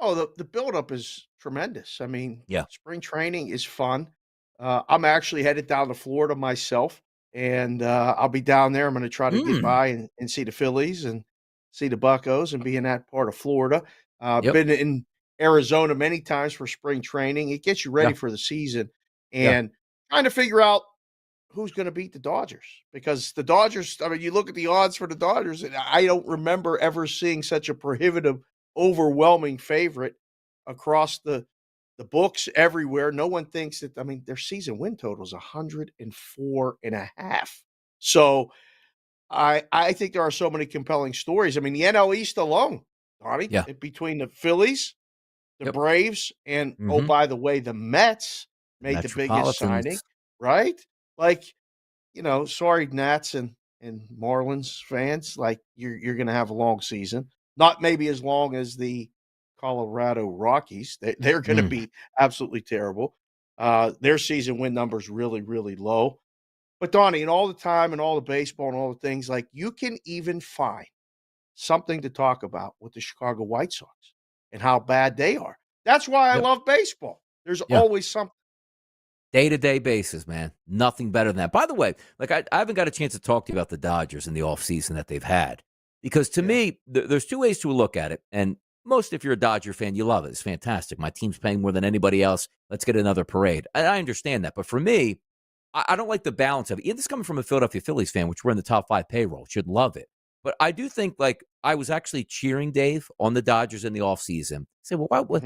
Oh, the buildup is tremendous. I mean, spring training is fun. I'm actually headed down to Florida myself, and I'll be down there. I'm going to try to get by and see the Phillies and see the Buccos and be in that part of Florida. Been in Arizona many times for spring training. It gets you ready for the season and trying to figure out who's going to beat the Dodgers because the Dodgers, I mean, you look at the odds for the Dodgers, and I don't remember ever seeing such a prohibitive, overwhelming favorite across the books everywhere. No one thinks that, I mean, their season win total is 104.5. So I think there are so many compelling stories. I mean, the NL East alone, Donnie, between the Phillies, the Braves, and, oh, by the way, the Mets made the biggest signing, right? Like, sorry, Nats and Marlins fans, like you're going to have a long season. Not maybe as long as the Colorado Rockies. They're going to be absolutely terrible. Their season win numbers really, really low. But Donnie, and all the time and all the baseball and all the things, like you can even find something to talk about with the Chicago White Sox and how bad they are. That's why I love baseball. There's always something. Day-to-day basis, man. Nothing better than that. By the way, like I haven't got a chance to talk to you about the Dodgers in the offseason that they've had. Because to me, there's two ways to look at it. And most, if you're a Dodger fan, you love it. It's fantastic. My team's paying more than anybody else. Let's get another parade. I understand that. But for me, I don't like the balance of it. This is coming from a Philadelphia Phillies fan, which we're in the top 5 payroll. Should love it. But I do think, like, I was actually cheering, Dave, on the Dodgers in the offseason. I say, well, what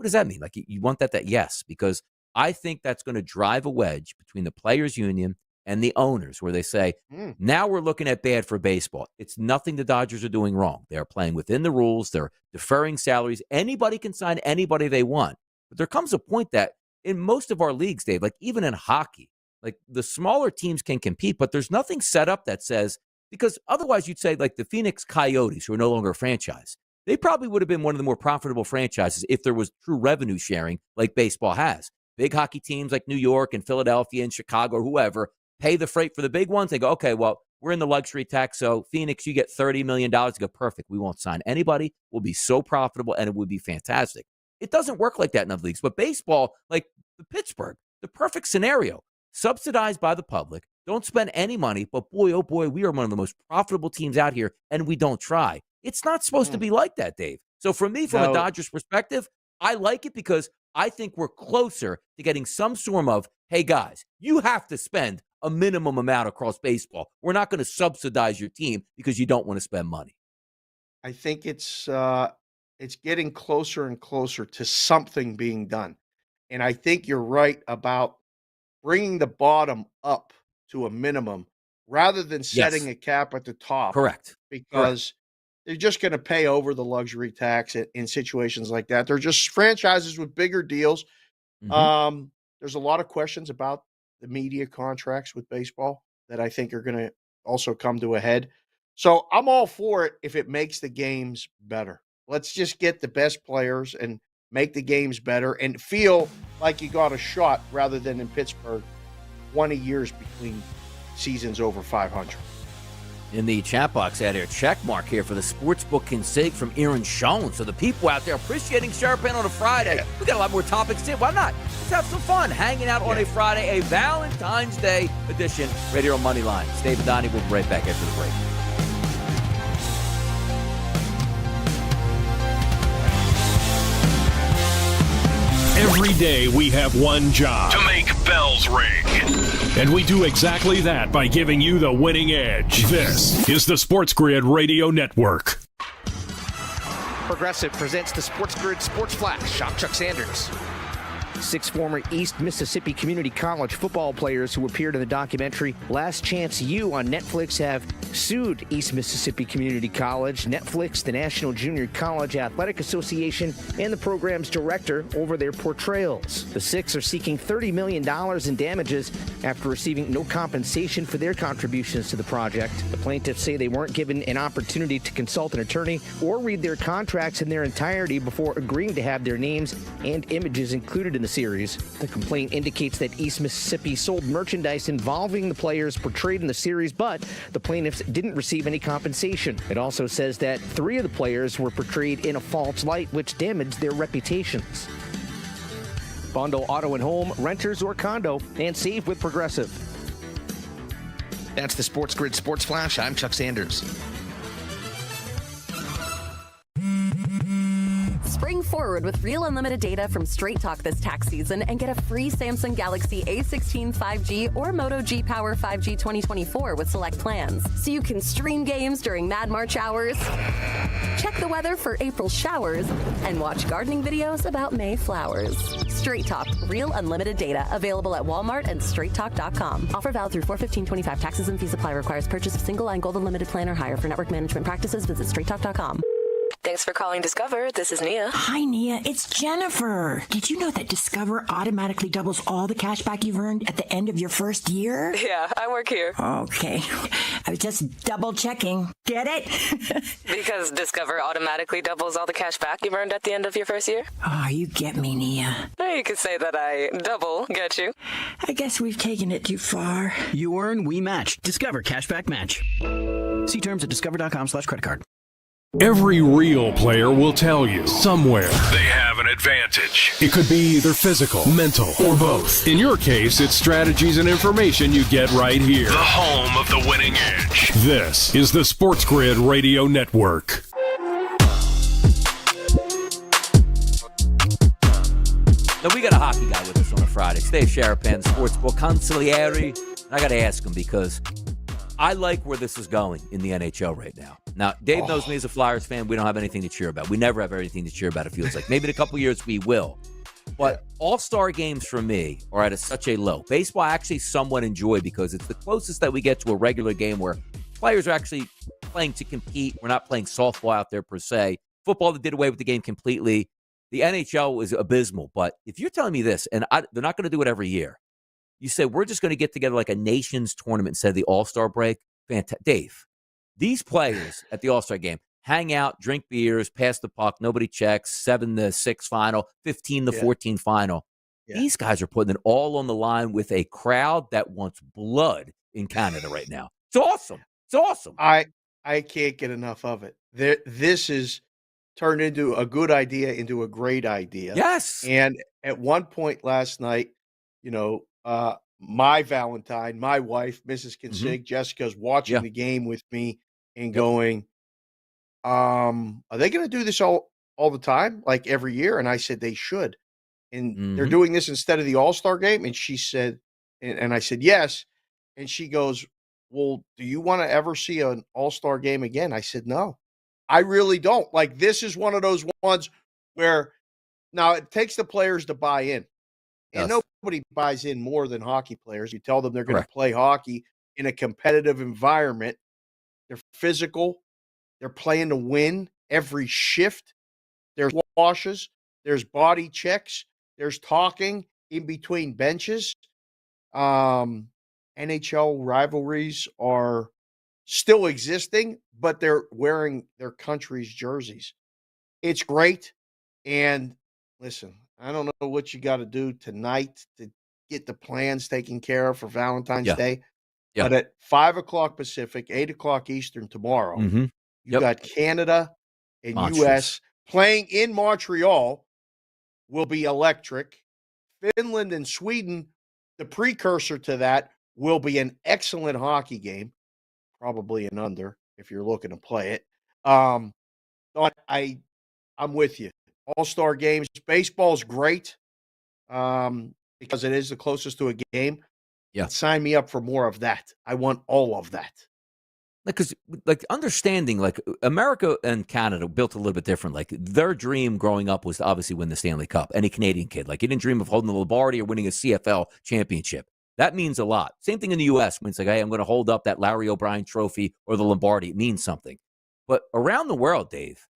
does that mean? Like, you want that? Yes, because I think that's going to drive a wedge between the players' union and the owners, where they say, now we're looking at bad for baseball. It's nothing the Dodgers are doing wrong. They're playing within the rules. They're deferring salaries. Anybody can sign anybody they want. But there comes a point that in most of our leagues, Dave, like even in hockey, like the smaller teams can compete, but there's nothing set up that says, because otherwise you'd say like the Phoenix Coyotes, who are no longer a franchise, they probably would have been one of the more profitable franchises if there was true revenue sharing like baseball has. Big hockey teams like New York and Philadelphia and Chicago or whoever pay the freight for the big ones. They go, okay, well, we're in the luxury tax, so Phoenix, you get $30 million. You go, perfect. We won't sign anybody. We'll be so profitable, and it would be fantastic. It doesn't work like that in other leagues. But baseball, like the Pittsburgh, the perfect scenario, subsidized by the public, don't spend any money, but boy, oh boy, we are one of the most profitable teams out here, and we don't try. It's not supposed to be like that, Dave. So for me, from a Dodgers perspective, I like it because I think we're closer to getting some form of, hey, guys, you have to spend a minimum amount across baseball. We're not going to subsidize your team because you don't want to spend money. I think it's getting closer and closer to something being done. And I think you're right about bringing the bottom up to a minimum rather than setting a cap at the top. Correct. Because they're just going to pay over the luxury tax in situations like that. They're just franchises with bigger deals. There's a lot of questions about the media contracts with baseball that I think are going to also come to a head. So I'm all for it if it makes the games better. Let's just get the best players and make the games better and feel like you got a shot rather than in Pittsburgh, 20 years between seasons over 500. In the chat box out here, check mark here for the Sportsbook Consig from Aaron Schoen. So the people out there appreciating Sherapan on a Friday. We got a lot more topics today. Why not? Let's have some fun hanging out on a Friday, a Valentine's Day edition right here on Moneyline. Stay with Donnie. We'll be right back after the break. Every day we have one job: to make bells ring. And we do exactly that by giving you the winning edge. This is the SportsGrid Radio Network. Progressive presents the SportsGrid Sports Flash. I'm Chuck Sanders. 6 former East Mississippi Community College football players who appeared in the documentary Last Chance U on Netflix have sued East Mississippi Community College, Netflix, the National Junior College Athletic Association, and the program's director over their portrayals. The 6 are seeking $30 million in damages after receiving no compensation for their contributions to the project. The plaintiffs say they weren't given an opportunity to consult an attorney or read their contracts in their entirety before agreeing to have their names and images included in the series. The complaint indicates that East Mississippi sold merchandise involving the players portrayed in the series, but the plaintiffs didn't receive any compensation. It also says that 3 of the players were portrayed in a false light, which damaged their reputations. Bundle auto and home, renters or condo, and save with Progressive. That's the SportsGrid Sports Flash. I'm Chuck Sanders. Spring forward with real unlimited data from Straight Talk this tax season and get a free Samsung Galaxy A16 5G or Moto G Power 5G 2024 with select plans. So you can stream games during Mad March hours, check the weather for April showers, and watch gardening videos about May flowers. Straight Talk, real unlimited data, available at Walmart and straighttalk.com. Offer valid through 4/15/25. Taxes and fees apply. Requires purchase of single line gold unlimited plan or higher. For network management practices, visit straighttalk.com. Thanks for calling Discover. This is Nia. Hi, Nia. It's Jennifer. Did you know that Discover automatically doubles all the cash back you've earned at the end of your first year? Yeah, I work here. Okay. I was just double checking. Get it? Because Discover automatically doubles all the cash back you've earned at the end of your first year? Oh, you get me, Nia. You could say that I double get you. I guess we've taken it too far. You earn, we match. Discover Cashback Match. See terms at discover.com/creditcard. Every real player will tell you somewhere they have an advantage. It could be either physical, mental, or both. In your case, it's strategies and information you get right here. The home of the winning edge. This is the SportsGrid Radio Network. Now, we got a hockey guy with us on a Friday. Steve Sherapan, Sportsbook Consigliere. I got to ask him because I like where this is going in the NHL right now. Now, Dave knows me as a Flyers fan. We don't have anything to cheer about. We never have anything to cheer about, it feels like. Maybe in a couple years we will. But all-star games for me are at such a low. Baseball I actually somewhat enjoy because it's the closest that we get to a regular game where players are actually playing to compete. We're not playing softball out there per se. Football, they did away with the game completely. The NHL was abysmal. But if you're telling me this, and they're not going to do it every year, you say we're just going to get together like a nations tournament instead of the all-star break. Fantastic. Dave, these players at the all-star game, hang out, drink beers, pass the puck, nobody checks, 7-6 final, 15-14 final. Yeah. These guys are putting it all on the line with a crowd that wants blood in Canada right now. It's awesome. It's awesome. I can't get enough of it. This is turned into a good idea into a great idea. Yes. And at one point last night, my Valentine, my wife, Mrs. Consig, Jessica's watching the game with me and going, are they going to do this all the time, like every year? And I said they should. And they're doing this instead of the All-Star game. And she said, and I said, yes. And she goes, well, do you want to ever see an All-Star game again? I said, no, I really don't. Like, this is one of those ones where now it takes the players to buy in. And nobody buys in more than hockey players. You tell them they're going to play hockey in a competitive environment. They're physical. They're playing to win every shift. There's washes. There's body checks. There's talking in between benches. NHL rivalries are still existing, but they're wearing their country's jerseys. It's great. And listen, I don't know what you got to do tonight to get the plans taken care of for Valentine's Day. Yeah. But at 5 o'clock Pacific, 8 o'clock Eastern tomorrow, you got Canada and U.S. playing in Montreal. Will be electric. Finland and Sweden, the precursor to that, will be an excellent hockey game. Probably an under if you're looking to play it. I'm with you. All-Star games. Baseball's great because it is the closest to a game. Yeah. Sign me up for more of that. I want all of that. Because, understanding, America and Canada built a little bit different. Their dream growing up was to obviously win the Stanley Cup. Any Canadian kid. He didn't dream of holding the Lombardi or winning a CFL championship. That means a lot. Same thing in the U.S. when it's hey, I'm going to hold up that Larry O'Brien trophy or the Lombardi. It means something. But around the world, Dave,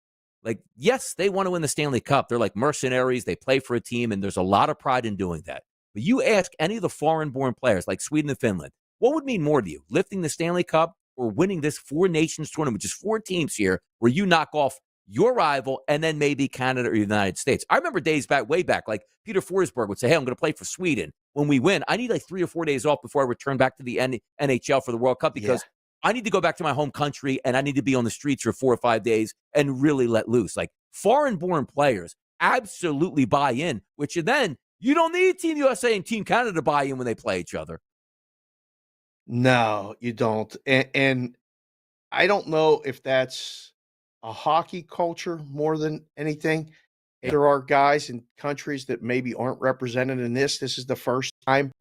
yes, they want to win the Stanley Cup. They're like mercenaries. They play for a team, and there's a lot of pride in doing that. But you ask any of the foreign-born players like Sweden and Finland, what would mean more to you, lifting the Stanley Cup or winning this Four Nations tournament, which is 4 teams here, where you knock off your rival and then maybe Canada or the United States? I remember days way back, Peter Forsberg would say, hey, I'm going to play for Sweden. When we win, I need 3 or 4 days off before I return back to the NHL for the World Cup because I need to go back to my home country and I need to be on the streets for 4 or 5 days and really let loose. Foreign-born players absolutely buy in, which then you don't need Team USA and Team Canada to buy in when they play each other. No, you don't. And I don't know if that's a hockey culture more than anything. There are guys in countries that maybe aren't represented in this. This is the first time,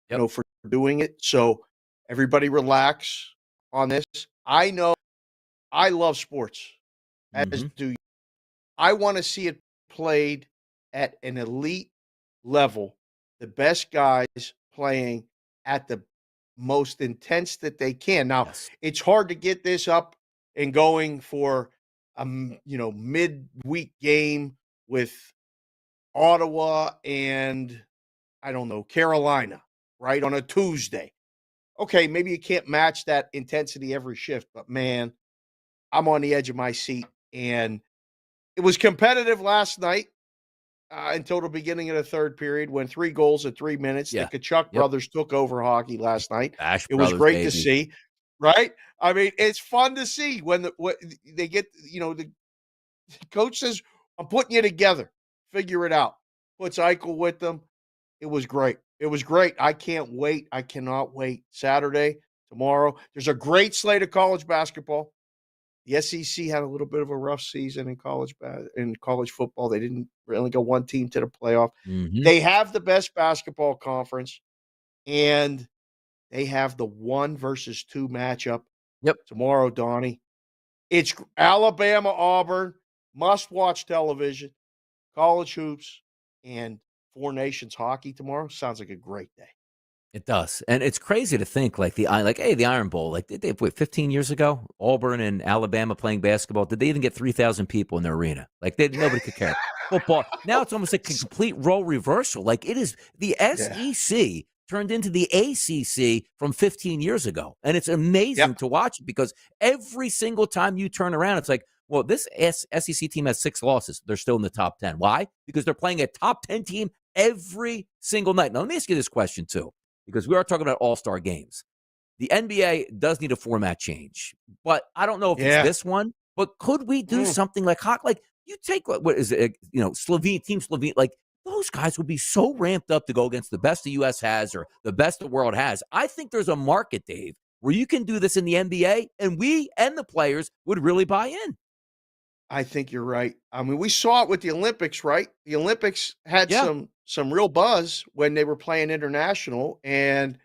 for doing it. So everybody relax on this. I know I love sports, as do you. I want to see it played at an elite level. The best guys playing at the most intense that they can. Now, it's hard to get this up and going for a midweek game with Ottawa and Carolina, right, on a Tuesday. Okay, maybe you can't match that intensity every shift, but man, I'm on the edge of my seat. And it was competitive last night until the beginning of the third period when 3 goals in 3 minutes. The Kachuk brothers took over hockey last night. It was great to see, right? I mean, it's fun to see when they get, the coach says, I'm putting you together. Figure it out. Puts Eichel with them. It was great. It was great. I can't wait. I cannot wait. Saturday, tomorrow. There's a great slate of college basketball. The SEC had a little bit of a rough season in college football. They didn't really go one team to the playoff. They have the best basketball conference, and they have the 1 versus 2 matchup tomorrow, Donnie. It's Alabama, Auburn, must-watch television, college hoops, and Four Nations hockey tomorrow. Sounds like a great day. It does. And it's crazy to think the Iron Bowl, did they 15 years ago, Auburn and Alabama playing basketball, did they even get 3,000 people in their arena? Nobody could care. Football. Now it's almost like a complete role reversal. It is the SEC turned into the ACC from 15 years ago. And it's amazing to watch it because every single time you turn around, it's like, well, this SEC team has 6 losses. They're still in the top 10. Why? Because they're playing a top 10 team every single night. Now, let me ask you this question, too, because we are talking about all-star games. The NBA does need a format change, but I don't know if it's this one, but could we do something like you take, what is it, Slovene, Team Slovene, like those guys would be so ramped up to go against the best the U.S. has or the best the world has. I think there's a market, Dave, where you can do this in the NBA, and we and the players would really buy in. I think you're right. I mean, we saw it with the Olympics, right? The Olympics had some real buzz when they were playing international, and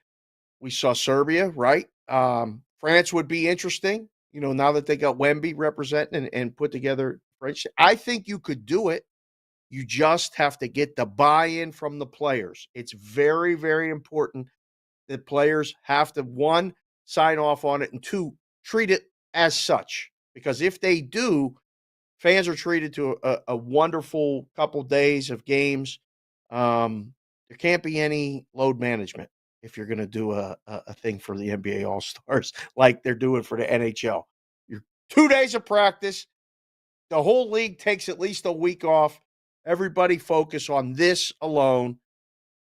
we saw Serbia, right? France would be interesting, now that they got Wemby representing and put together French. I think you could do it. You just have to get the buy-in from the players. It's very, very important that players have to, 1, sign off on it, and 2, treat it as such. Because if they do, fans are treated to a wonderful couple days of games. There can't be any load management if you're going to do a thing for the NBA All-Stars like they're doing for the NHL. You're 2 days of practice. The whole league takes at least a week off. Everybody focus on this alone.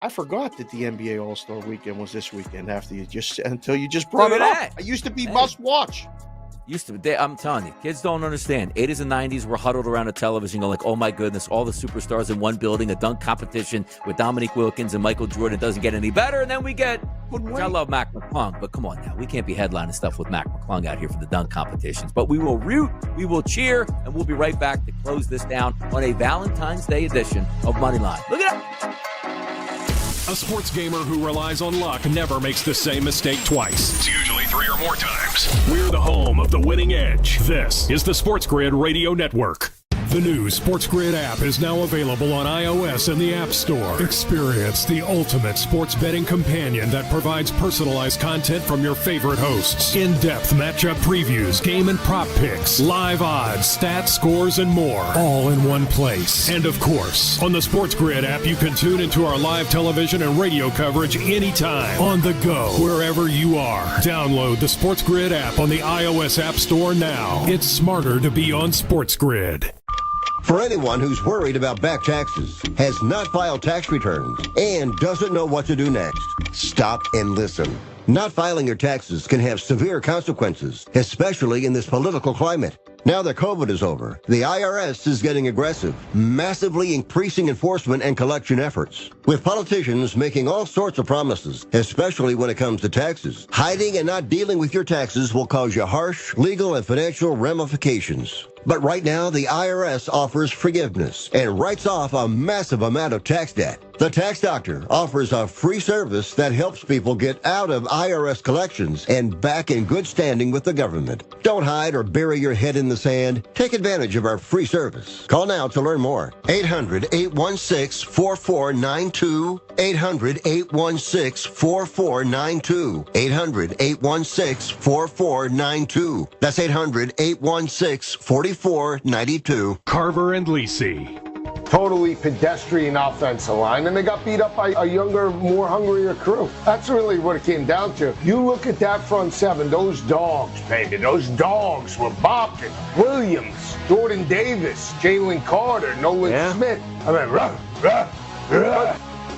I forgot that the NBA All-Star Weekend was this weekend until you just brought it up. It used to be must watch. I'm telling you, kids don't understand. 80s and 90s were huddled around a television going like, oh my goodness, all the superstars in one building, a dunk competition with Dominique Wilkins and Michael Jordan. Doesn't get any better. And then we get, I love Mac McClung, but come on now. We can't be headlining stuff with Mac McClung out here for the dunk competitions. But we will root, we will cheer, and we'll be right back to close this down on a Valentine's Day edition of Moneyline. Look it up. A sports gamer who relies on luck never makes the same mistake twice. It's usually 3 or more times. We're the home of the winning edge. This is the SportsGrid Radio Network. The new SportsGrid app is now available on iOS and the App Store. Experience the ultimate sports betting companion that provides personalized content from your favorite hosts. In-depth matchup previews, game and prop picks, live odds, stats, scores, and more. All in one place. And of course, on the SportsGrid app, you can tune into our live television and radio coverage anytime. On the go, wherever you are. Download the SportsGrid app on the iOS App Store now. It's smarter to be on SportsGrid. For anyone who's worried about back taxes, has not filed tax returns, and doesn't know what to do next, stop and listen. Not filing your taxes can have severe consequences, especially in this political climate. Now that COVID is over, the IRS is getting aggressive, massively increasing enforcement and collection efforts. With politicians making all sorts of promises, especially when it comes to taxes, hiding and not dealing with your taxes will cause you harsh legal and financial ramifications. But right now, the IRS offers forgiveness and writes off a massive amount of tax debt. The Tax Doctor offers a free service that helps people get out of IRS collections and back in good standing with the government. Don't hide or bury your head in the sand. Take advantage of our free service. Call now to learn more. 800-816-4492. 800-816-4492. 800-816-4492. That's 800-816-4492. Carver and Lisi. Totally pedestrian offensive line, and they got beat up by a younger, more hungrier crew. That's really what it came down to. You look at that front seven, those dogs, baby, those dogs were bopping. Williams, Jordan Davis, Jalen Carter, Nolan Smith. I mean,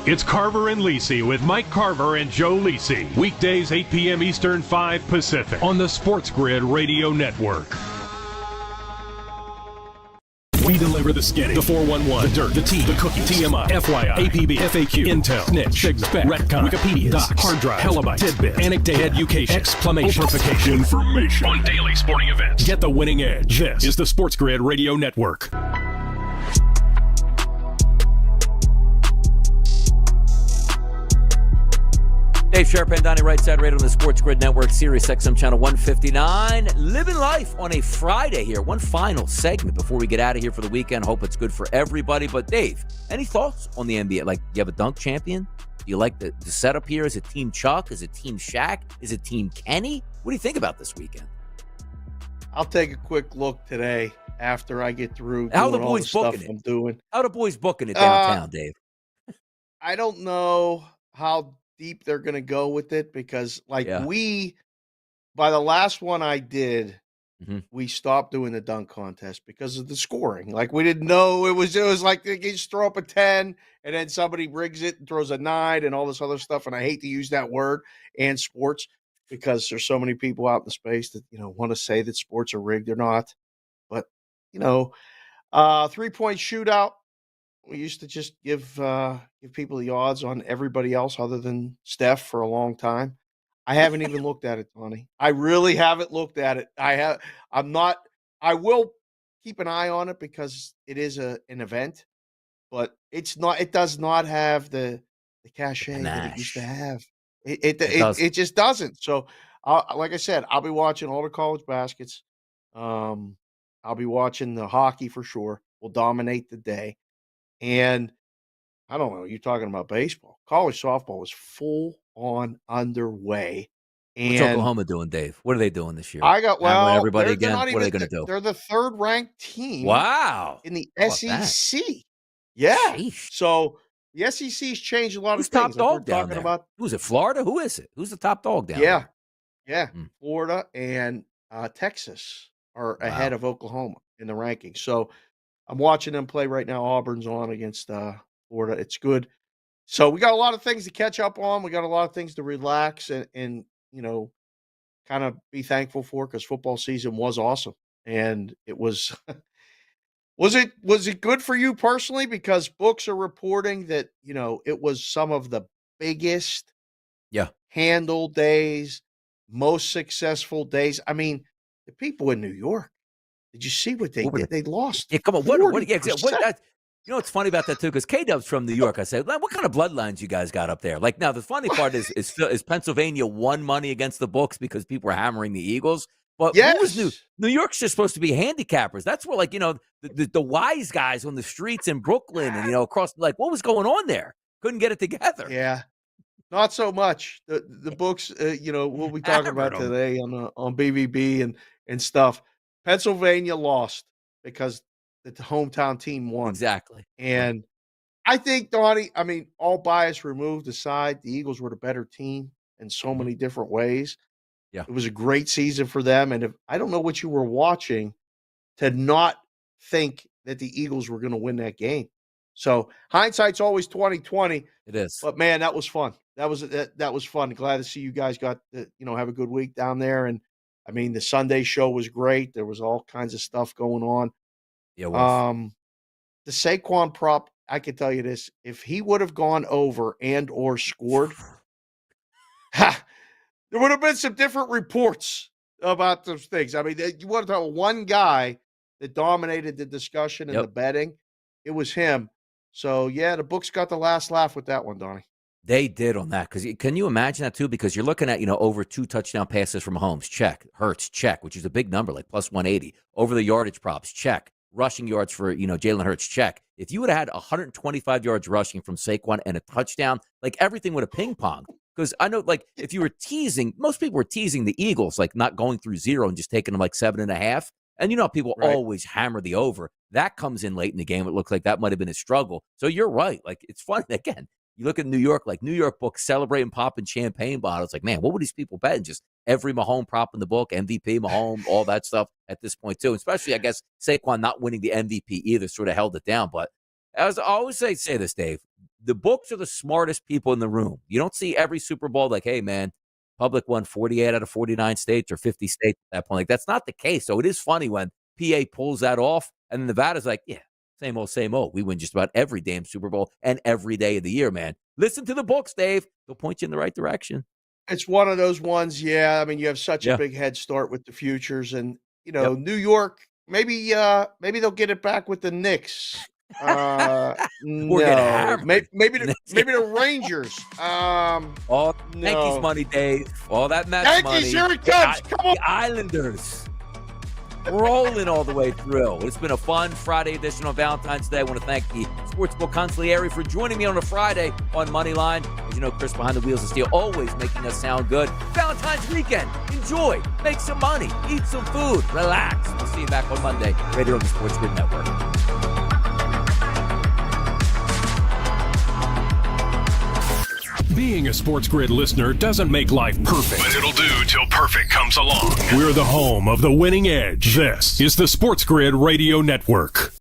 It's Carver and Lisi with Mike Carver and Joe Lisi. Weekdays, 8 p.m. Eastern, 5 Pacific on the SportsGrid Radio Network. We deliver the skinny, the 411, the dirt, the tea, the cookie, TMI, FYI, APB, FAQ, Intel, Snitch, Shig, Spec, Retcon, Wikipedia, Docs, Hard Drive, Helabyte, Tidbit, Anecdate, Education, Exclamation, Amplification, Information on daily sporting events. Get the winning edge. This is the SportsGrid Radio Network. Dave Sharp and Donnie Rightside right on the SportsGrid Network, Sirius XM Channel 159. Living life on a Friday here. One final segment before we get out of here for the weekend. Hope it's good for everybody. But Dave, any thoughts on the NBA? Like, you have a dunk champion? Do you like the setup here? Is it Team Chuck? Is it Team Shaq? Is it Team Kenny? What do you think about this weekend? I'll take a quick look today after I get through How doing the all boys the stuff booking it? I'm doing. How the boys booking it downtown, Dave? I don't know how deep they're going to go with it because, by the last one I did, we stopped doing the dunk contest because of the scoring. Like, we didn't know it was like they just throw up a 10 and then somebody rigs it and throws a 9 and all this other stuff. And I hate to use that word and sports because there's so many people out in the space that, want to say that sports are rigged or not. But, 3-point shootout. We used to just give people the odds on everybody else other than Steph for a long time. I haven't even looked at it, Tony. I really haven't looked at it. I will keep an eye on it because it is an event, but it does not have the cachet that it used to have. It just doesn't. So, like I said, I'll be watching all the college baskets. I'll be watching the hockey for sure. We'll dominate the day. And I don't know, you're talking about baseball. College softball was full on underway. And what's Oklahoma doing, Dave? What are they doing this year? Everybody again. What are they going to do? They're the third-ranked team. Wow. In the SEC. Yeah. Sheesh. So the SEC's changed a lot Who's of things. top dog down there? Who's it? Florida? Who is it? Who's the top dog down there? Yeah. Florida and Texas are ahead of Oklahoma in the rankings. So I'm watching them play right now. Auburn's on against Florida. It's good. So we got a lot of things to catch up on. We got a lot of things to relax and kind of be thankful for because football season was awesome. And it was was it good for you personally? Because books are reporting that, it was some of the biggest handle days, most successful days. I mean, the people in New York, did you see what they did? They lost. Yeah, come on. What what's funny about that, too? Because K-Dub's from New York. I said, what kind of bloodlines you guys got up there? Like, now, the funny part is Pennsylvania won money against the books because people were hammering the Eagles. But who was New York's just supposed to be handicappers. That's where, the wise guys on the streets in Brooklyn and, across, what was going on there? Couldn't get it together. Yeah. Not so much. The books, we'll be talking about today on BVB and stuff. Pennsylvania lost because the hometown team won. Exactly. And I think, Donnie, all bias removed aside, the Eagles were the better team in so many different ways. Yeah. It was a great season for them. And I don't know what you were watching to not think that the Eagles were going to win that game. So hindsight's always 20/20. It is. But man, that was fun. That was fun. Glad to see you guys got to, have a good week down there. And the Sunday show was great. There was all kinds of stuff going on. Yeah. Well. The Saquon prop, I can tell you this: if he would have gone over and or scored, there would have been some different reports about those things. You want to talk about one guy that dominated the discussion and the betting. It was him. So, the books got the last laugh with that one, Donnie. They did on that. Because can you imagine that, too? Because you're looking at, over 2 touchdown passes from Mahomes, check. Hurts, check, which is a big number, like plus 180. Over the yardage props, check. Rushing yards for, Jalen Hurts, check. If you would have had 125 yards rushing from Saquon and a touchdown, everything would have ping-ponged. Because I know, if you were teasing, most people were teasing the Eagles, not going through 0 and just taking them 7.5. And people always hammer the over. That comes in late in the game. It looks like that might have been a struggle. So you're right. It's funny. Again, you look at New York, New York books celebrating popping champagne bottles. Man, what would these people bet? And just every Mahomes prop in the book, MVP, Mahomes, all that stuff at this point, too. Especially, I guess, Saquon not winning the MVP either sort of held it down. But as I always say this, Dave, the books are the smartest people in the room. You don't see every Super Bowl hey, man, public won 48 out of 49 states or 50 states at that point. That's not the case. So it is funny when PA pulls that off and Nevada's same old. We win just about every damn Super Bowl and every day of the year, man. Listen to the books, Dave. They'll point you in the right direction. It's one of those ones, you have such a big head start with the futures. And, New York, maybe they'll get it back with the Knicks. Maybe the Rangers. All Yankees money, Dave. All that Mets money. Yankees, here it comes. Come on. The Islanders rolling all the way through. It's been a fun Friday edition on Valentine's Day. I want to thank the Sportsbook Consigliere for joining me on a Friday on Moneyline. As you know, Chris behind the wheels of steel, always making us sound good. Valentine's weekend. Enjoy. Make some money. Eat some food. Relax. We'll see you back on Monday right here on the SportsGrid Network. Being a SportsGrid listener doesn't make life perfect, but it'll do till perfect comes along. We're the home of the winning edge. This is the SportsGrid Radio Network.